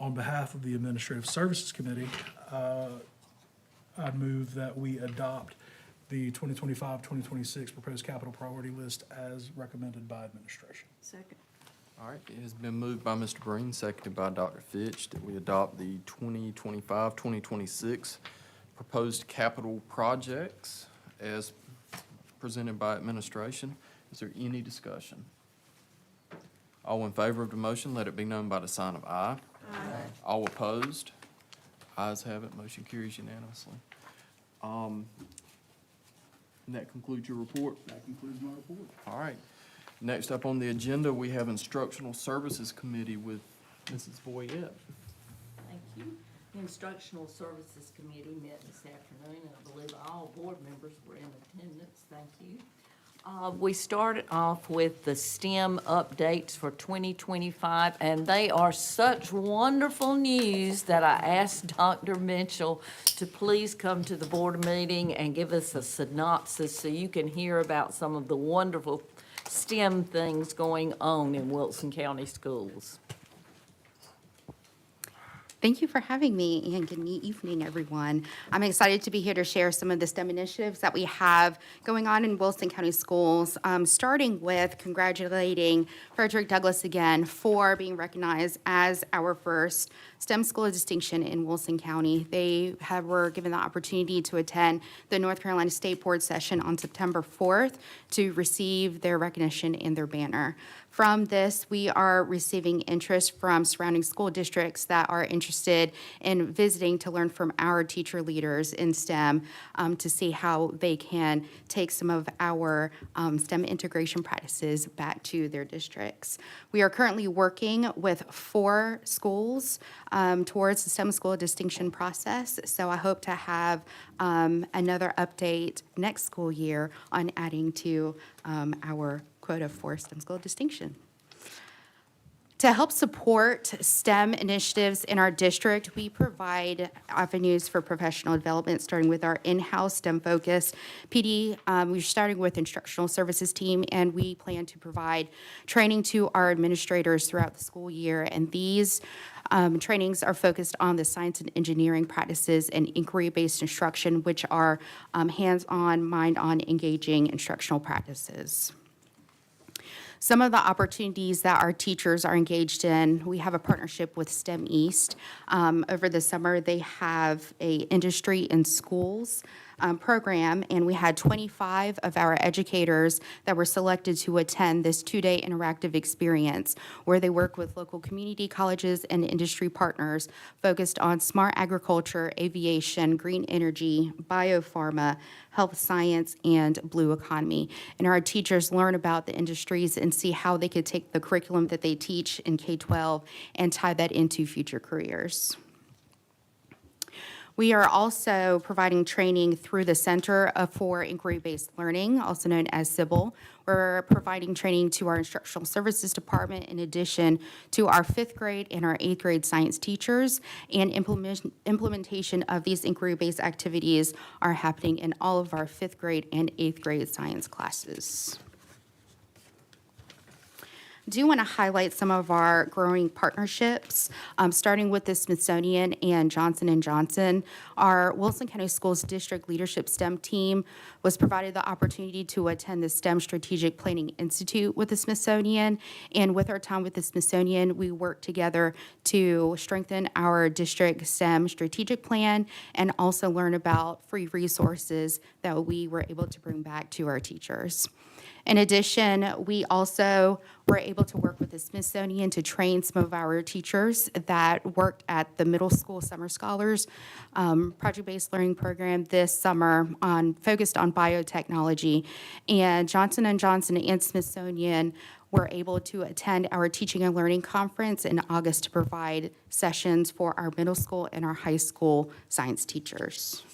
On behalf of the Administrative Services Committee, I'd move that we adopt the 2025-2026 proposed capital priority list as recommended by administration. Second. All right, it has been moved by Mr. Green, seconded by Dr. Fitch, that we adopt the 2025-2026 proposed capital projects as presented by administration. Is there any discussion? All in favor of the motion, let it be known by the sign of aye. Aye. All opposed? Ayes have it, motion carries unanimously. And that concludes your report? That concludes my report. All right. Next up on the agenda, we have Instructional Services Committee with Mrs. Voyette. Thank you. The Instructional Services Committee met this afternoon, and I believe all board members were in attendance. Thank you. We started off with the STEM updates for 2025, and they are such wonderful news that I asked Dr. Mitchell to please come to the board meeting and give us a synopsis so you can hear about some of the wonderful STEM things going on in Wilson County schools. Thank you for having me, and good evening, everyone. I'm excited to be here to share some of the STEM initiatives that we have going on in Wilson County Schools, starting with congratulating Frederick Douglass again for being recognized as our first STEM School of Distinction in Wilson County. They were given the opportunity to attend the North Carolina State Board session on September 4th to receive their recognition in their banner. From this, we are receiving interest from surrounding school districts that are interested in visiting to learn from our teacher leaders in STEM to see how they can take some of our STEM integration practices back to their districts. We are currently working with 4 schools towards the STEM School Distinction process, so I hope to have another update next school year on adding to our quota for STEM School Distinction. To help support STEM initiatives in our district, we provide avenues for professional development, starting with our in-house STEM-focused PD. We're starting with instructional services team, and we plan to provide training to our administrators throughout the school year. And these trainings are focused on the science and engineering practices and inquiry-based instruction, which are hands-on, mind-on, engaging instructional practices. Some of the opportunities that our teachers are engaged in, we have a partnership with STEM East. Over the summer, they have a industry in schools program, and we had 25 of our educators that were selected to attend this two-day interactive experience where they work with local community colleges and industry partners focused on smart agriculture, aviation, green energy, biopharma, health science, and blue economy. And our teachers learn about the industries and see how they could take the curriculum that they teach in K-12 and tie that into future careers. We are also providing training through the Center for Inquiry-Based Learning, also known as CIBL. We're providing training to our instructional services department in addition to our 5th grade and our 8th grade science teachers, and implementation of these inquiry-based activities are happening in all of our 5th grade and 8th grade science classes. I do want to highlight some of our growing partnerships, starting with the Smithsonian and Johnson & Johnson. Our Wilson County Schools District Leadership STEM team was provided the opportunity to attend the STEM Strategic Planning Institute with the Smithsonian. And with our time with the Smithsonian, we worked together to strengthen our district STEM strategic plan and also learn about free resources that we were able to bring back to our teachers. In addition, we also were able to work with the Smithsonian to train some of our teachers that worked at the middle school Summer Scholars project-based learning program this summer focused on biotechnology. And Johnson & Johnson and Smithsonian were able to attend our Teaching and Learning Conference in August to provide sessions for our middle school and our high school science teachers.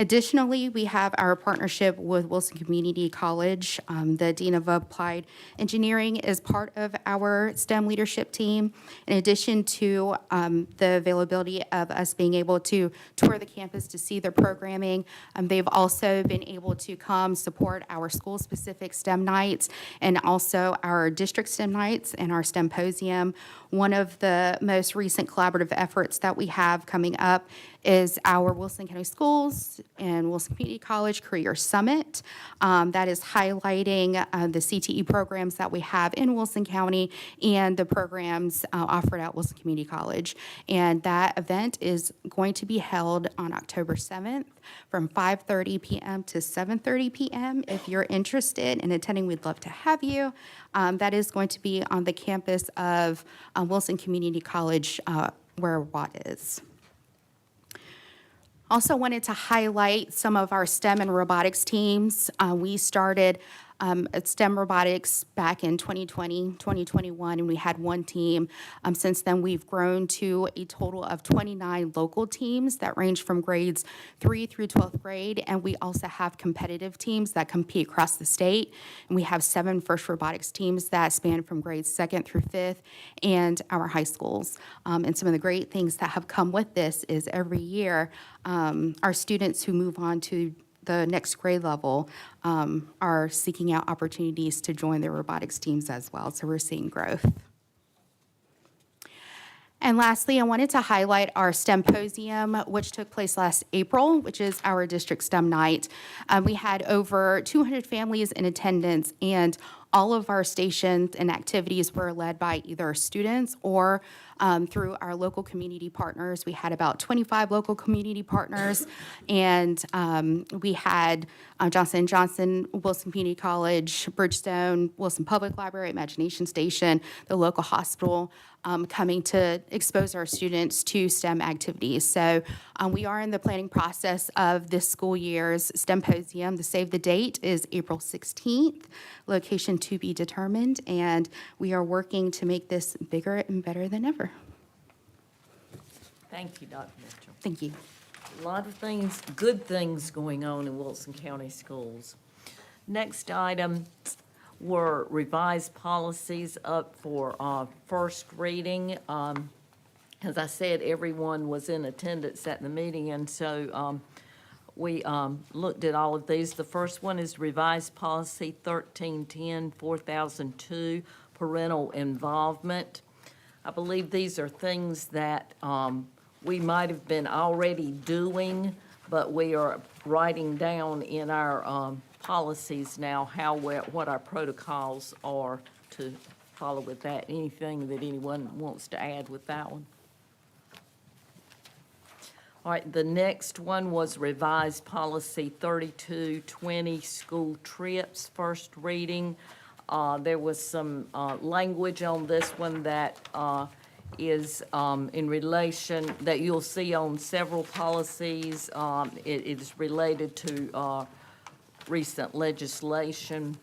Additionally, we have our partnership with Wilson Community College. The Dean of Applied Engineering is part of our STEM leadership team. In addition to the availability of us being able to tour the campus to see their programming, they've also been able to come support our school-specific STEM nights and also our district STEM nights and our STEMposium. One of the most recent collaborative efforts that we have coming up is our Wilson County Schools and Wilson Community College Career Summit. That is highlighting the CTE programs that we have in Wilson County and the programs offered at Wilson Community College. And that event is going to be held on October 7th from 5:30 p.m. to 7:30 p.m. If you're interested in attending, we'd love to have you. That is going to be on the campus of Wilson Community College where Watt is. Also wanted to highlight some of our STEM and robotics teams. We started at STEM robotics back in 2020, 2021, and we had one team. Since then, we've grown to a total of 29 local teams that range from grades 3 through 12th grade, and we also have competitive teams that compete across the state. And we have 7 FIRST robotics teams that span from grades 2nd through 5th and our high schools. And some of the great things that have come with this is every year, our students who move on to the next grade level are seeking out opportunities to join their robotics teams as well. So we're seeing growth. And lastly, I wanted to highlight our STEMposium, which took place last April, which is our district STEM night. We had over 200 families in attendance, and all of our stations and activities were led by either students or through our local community partners. We had about 25 local community partners, and we had Johnson & Johnson, Wilson Community College, Bridgestone, Wilson Public Library, Imagination Station, the local hospital, coming to expose our students to STEM activities. So we are in the planning process of this school year's STEMposium. The save the date is April 16th, location to be determined, and we are working to make this bigger and better than ever. Thank you, Dr. Mitchell. Thank you. A lot of things, good things going on in Wilson County Schools. Next item, were revised policies up for first reading. As I said, everyone was in attendance at the meeting, and so we looked at all of these. The first one is revised policy 1310, 4002, parental involvement. I believe these are things that we might have been already doing, but we are writing down in our policies now what our protocols are to follow with that. Anything that anyone wants to add with that one? All right, the next one was revised policy 3220, school trips, first reading. There was some language on this one that is in relation, that you'll see on several policies. It is related to recent legislation,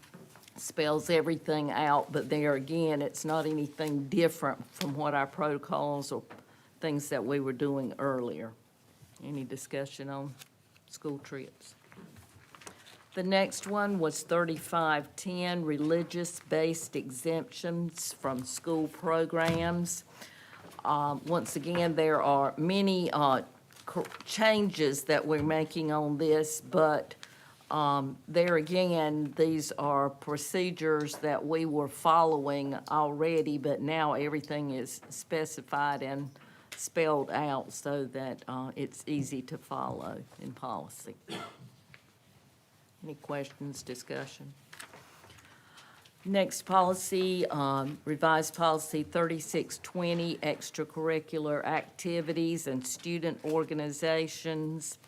spells everything out, but there again, it's not anything different from what our protocols or things that we were doing earlier. Any discussion on school trips? The next one was 3510, religious-based exemptions from school programs. Once again, there are many changes that we're making on this, but there again, these are procedures that we were following already, but now everything is specified and spelled out so that it's easy to follow in policy. Any questions, discussion? Next policy, revised policy 3620, extracurricular activities and student organizations.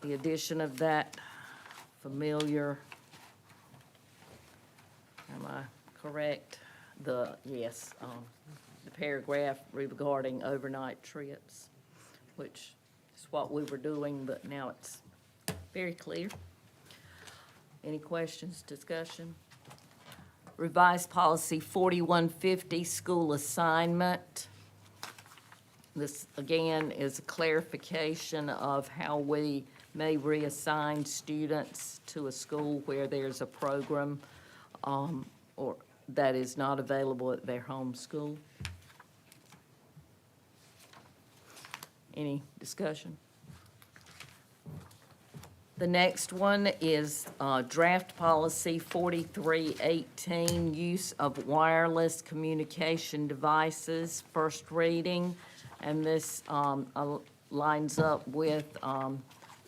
The addition of that familiar, am I correct? Yes, the paragraph regarding overnight trips, which is what we were doing, but now it's very clear. Any questions, discussion? Revised policy 4150, school assignment. This, again, is a clarification of how we may reassign students to a school where there's a program or that is not available at their home school. Any discussion? The next one is draft policy 4318, use of wireless communication devices, first reading. And this lines up with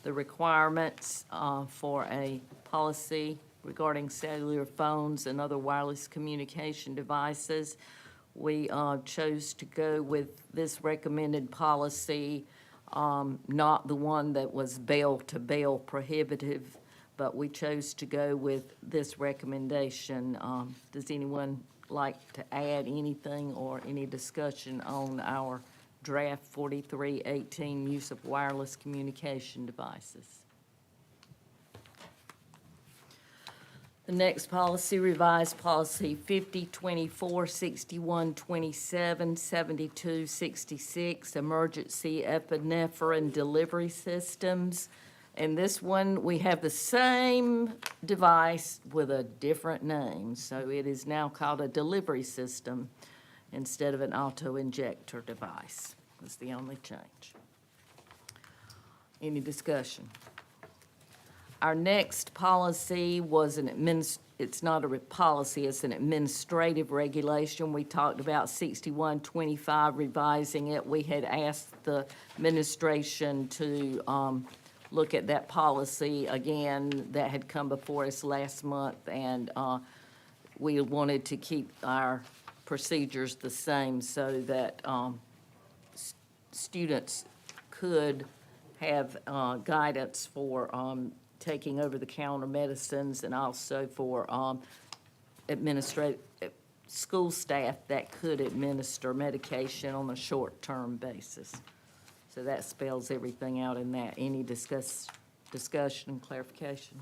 the requirements for a policy regarding cellular phones and other wireless communication devices. We chose to go with this recommended policy, not the one that was bail-to-bail prohibitive, but we chose to go with this recommendation. Does anyone like to add anything or any discussion on our draft 4318, use of wireless communication devices? The next policy, revised policy 5024, 6127, 7266, emergency epinephrine delivery systems. And this one, we have the same device with a different name. So it is now called a delivery system instead of an auto-injector device. That's the only change. Any discussion? Our next policy was it's not a policy, it's an administrative regulation. We talked about 6125, revising it. We had asked the administration to look at that policy again that had come before us last month, and we wanted to keep our procedures the same so that students could have guidance for taking over-the-counter medicines, and also for school staff that could administer medication on a short-term basis. So that spells everything out in that. Any discussion, clarification?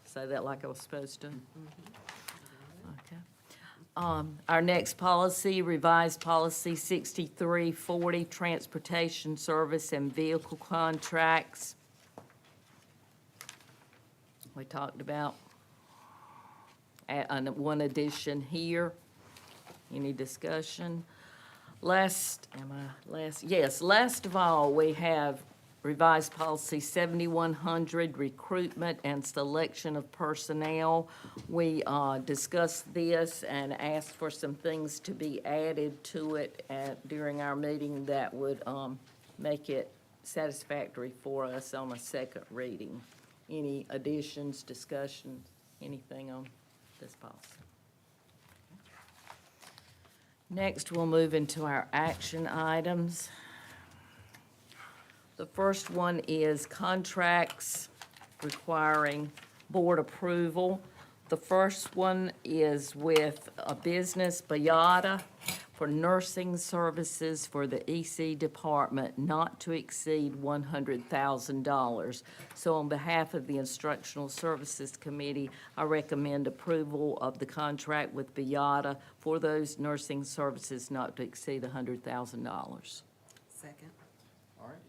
Say that like I was supposed to? Okay. Our next policy, revised policy 6340, transportation service and vehicle contracts. We talked about one addition here. Any discussion? Last of all, we have revised policy 7100, recruitment and selection of personnel. We discussed this and asked for some things to be added to it during our meeting that would make it satisfactory for us on a second reading. Any additions, discussions, anything on this policy? Next, we'll move into our action items. The first one is contracts requiring board approval. The first one is with a business, Bayada, for nursing services for the EC department not to exceed $100,000. So on behalf of the Instructional Services Committee, I recommend approval of the contract with Bayada for those nursing services not to exceed $100,000. Second. All right,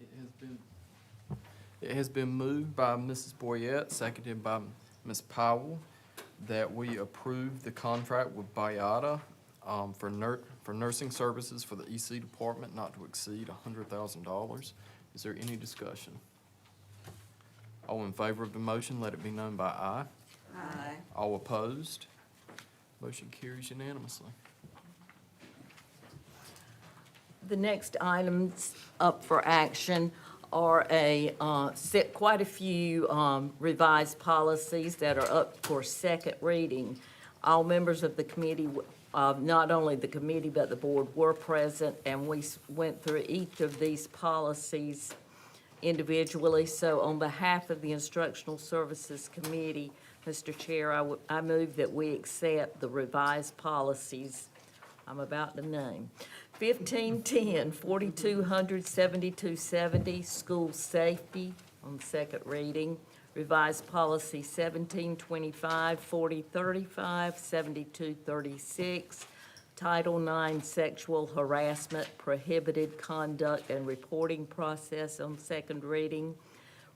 it has been moved by Mrs. Boyette, seconded by Ms. Powell, that we approve the contract with Bayada for nursing services for the EC department not to exceed $100,000. Is there any discussion? All in favor of the motion, let it be known by aye. Aye. All opposed? Motion carries unanimously. The next items up for action are quite a few revised policies that are up for second reading. All members of the committee, not only the committee but the board, were present, and we went through each of these policies individually. So on behalf of the Instructional Services Committee, Mr. Chair, I move that we accept the revised policies I'm about to name. 1510, 4200, 7270, school safety on second reading. Revised policy 1725, 4035, 7236. Title IX, sexual harassment, prohibited conduct and reporting process on second reading.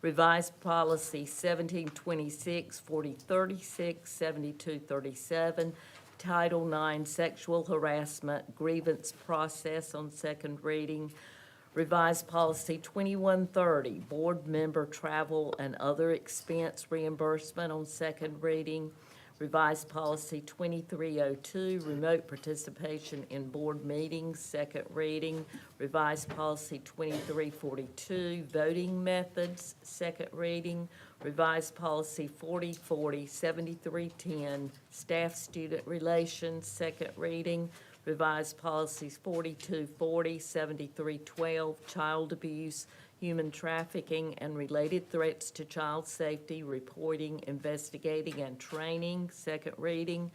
Revised policy 1726, 4036, 7237. Title IX, sexual harassment, grievance process on second reading. Revised policy 2130, board member travel and other expense reimbursement on second reading. Revised policy 2302, remote participation in board meetings, second reading. Revised policy 2342, voting methods, second reading. Revised policy 4040, 7310, staff-student relations, second reading. Revised policies 4240, 7312, child abuse, human trafficking, and related threats to child safety, reporting, investigating, and training, second reading.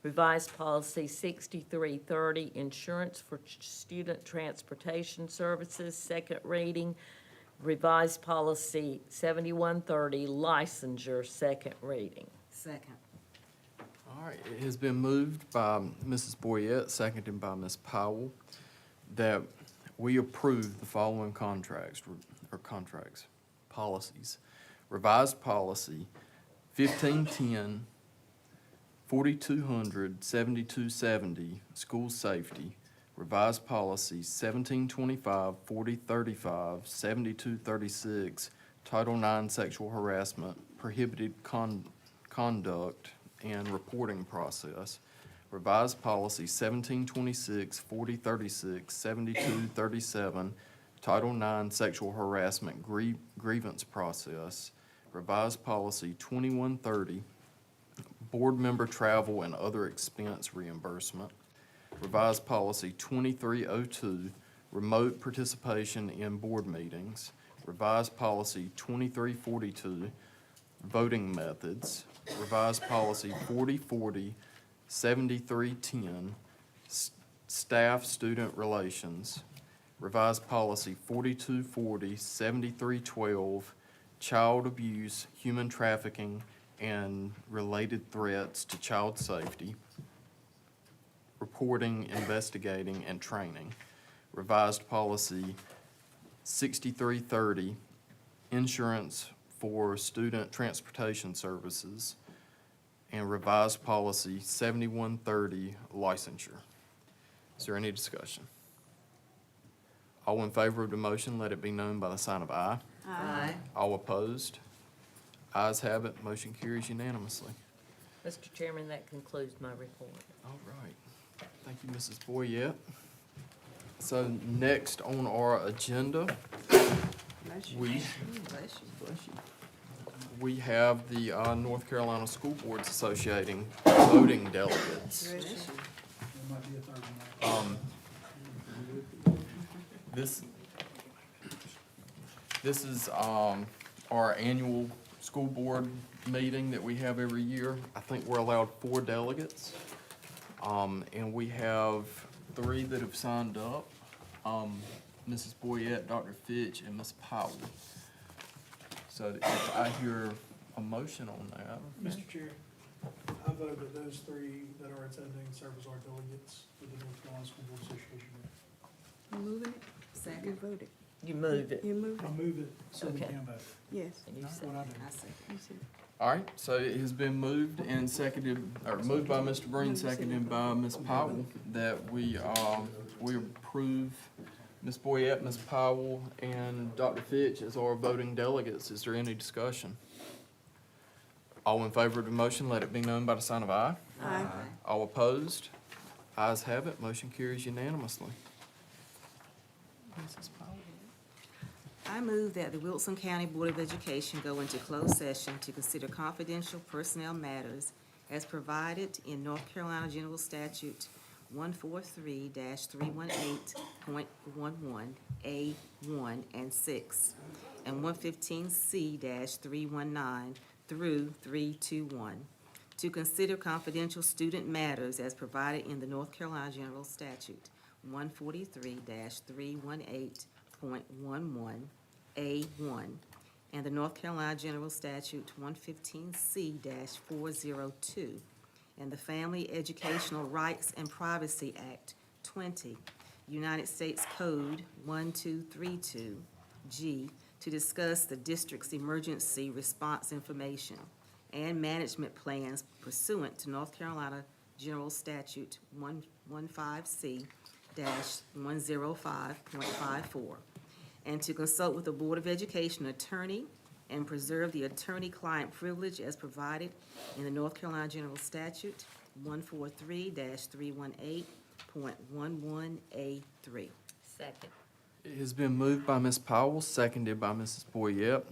Revised policy 6330, insurance for student transportation services, second reading. Revised policy 7130, licensure, second reading. Second. All right, it has been moved by Mrs. Boyette, seconded by Ms. Powell, that we approve the following policies. Revised policy 1510, 4200, 7270, school safety. Revised policy 1725, 4035, 7236, Title IX, sexual harassment, prohibited conduct and reporting process. Revised policy 1726, 4036, 7237, Title IX, sexual harassment, grievance process. Revised policy 2130, board member travel and other expense reimbursement. Revised policy 2302, remote participation in board meetings. Revised policy 2342, voting methods. Revised policy 4040, 7310, staff-student relations. Revised policy 4240, 7312, child abuse, human trafficking, and related threats to child safety. Reporting, investigating, and training. Revised policy 6330, insurance for student transportation services. and revised policy 7130, licensure. Is there any discussion? All in favor of the motion, let it be known by the sign of aye. Aye. All opposed? Ayes have it, motion carries unanimously. Mr. Chairman, that concludes my report. All right. Thank you, Mrs. Boyette. So next on our agenda, we have the North Carolina School Boards Associating voting delegates. This is our annual school board meeting that we have every year. I think we're allowed 4 delegates. And we have 3 that have signed up. Mrs. Boyette, Dr. Fitch, and Ms. Powell. So if I hear a motion on that. Mr. Chair, I vote that those 3 that are attending serve as our delegates for the North Carolina School Board Association. You moving it? You Second. voted. You moved it. You moved I it? move it so we Okay. can vote. Yes. And you Not said- what I do. I second. You said- All right, so it has been moved and seconded, or moved by Mr. Breen, seconded by Ms. Powell, that we approve Ms. Boyette, Ms. Powell, and Dr. Fitch as our voting delegates. Is there any discussion? All in favor of the motion, let it be known by the sign of aye. Aye. All opposed? Ayes have it, motion carries unanimously. Mrs. Powell. I move that the Wilson County Board of Education go into closed session to consider confidential personnel matters as provided in North Carolina General Statute 143-318.11, A1 and 6, and 115C-319 through 321, to consider confidential student matters as provided in the North Carolina General Statute 143-318.11, A1, and the North Carolina General Statute 115C-402, and the Family Educational Rights and Privacy Act 20, United States Code 1232G, to discuss the district's emergency response information and management plans pursuant to North Carolina General Statute 115-105.54, and to consult with the Board of Education attorney and preserve the attorney-client privilege as provided in the North Carolina General Statute 143-318.11A3. Second. It has been moved by Ms. Powell, seconded by Mrs. Boyette,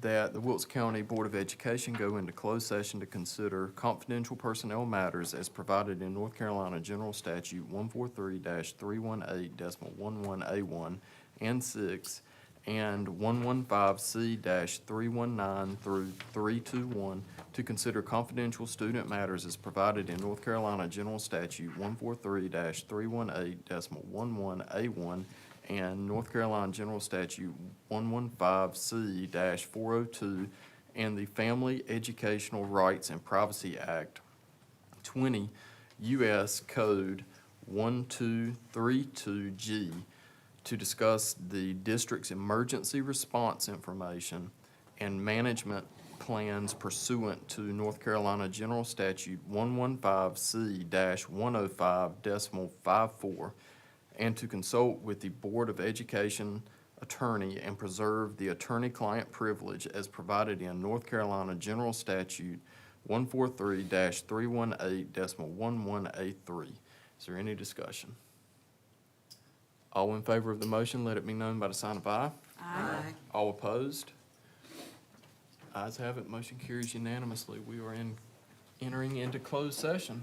that the Wilkes County Board of Education go into closed session to consider confidential personnel matters as provided in North Carolina General Statute 143-318.11A1 and 6, and 115C-319 through 321, to consider confidential student matters as provided in North Carolina General Statute 143-318.11A1 and North Carolina General Statute 115C-402, and the Family Educational Rights and Privacy Act 20, U.S. Code 1232G, to discuss the district's emergency response information and management plans pursuant to North Carolina General Statute 115C-105.54, and to consult with the Board of Education attorney and preserve the attorney-client privilege as provided in North Carolina General Statute 143-318.11A3. Is there any discussion? All in favor of the motion, let it be known by the sign of aye. Aye. All opposed? Ayes have it, motion carries unanimously. We are entering into closed session.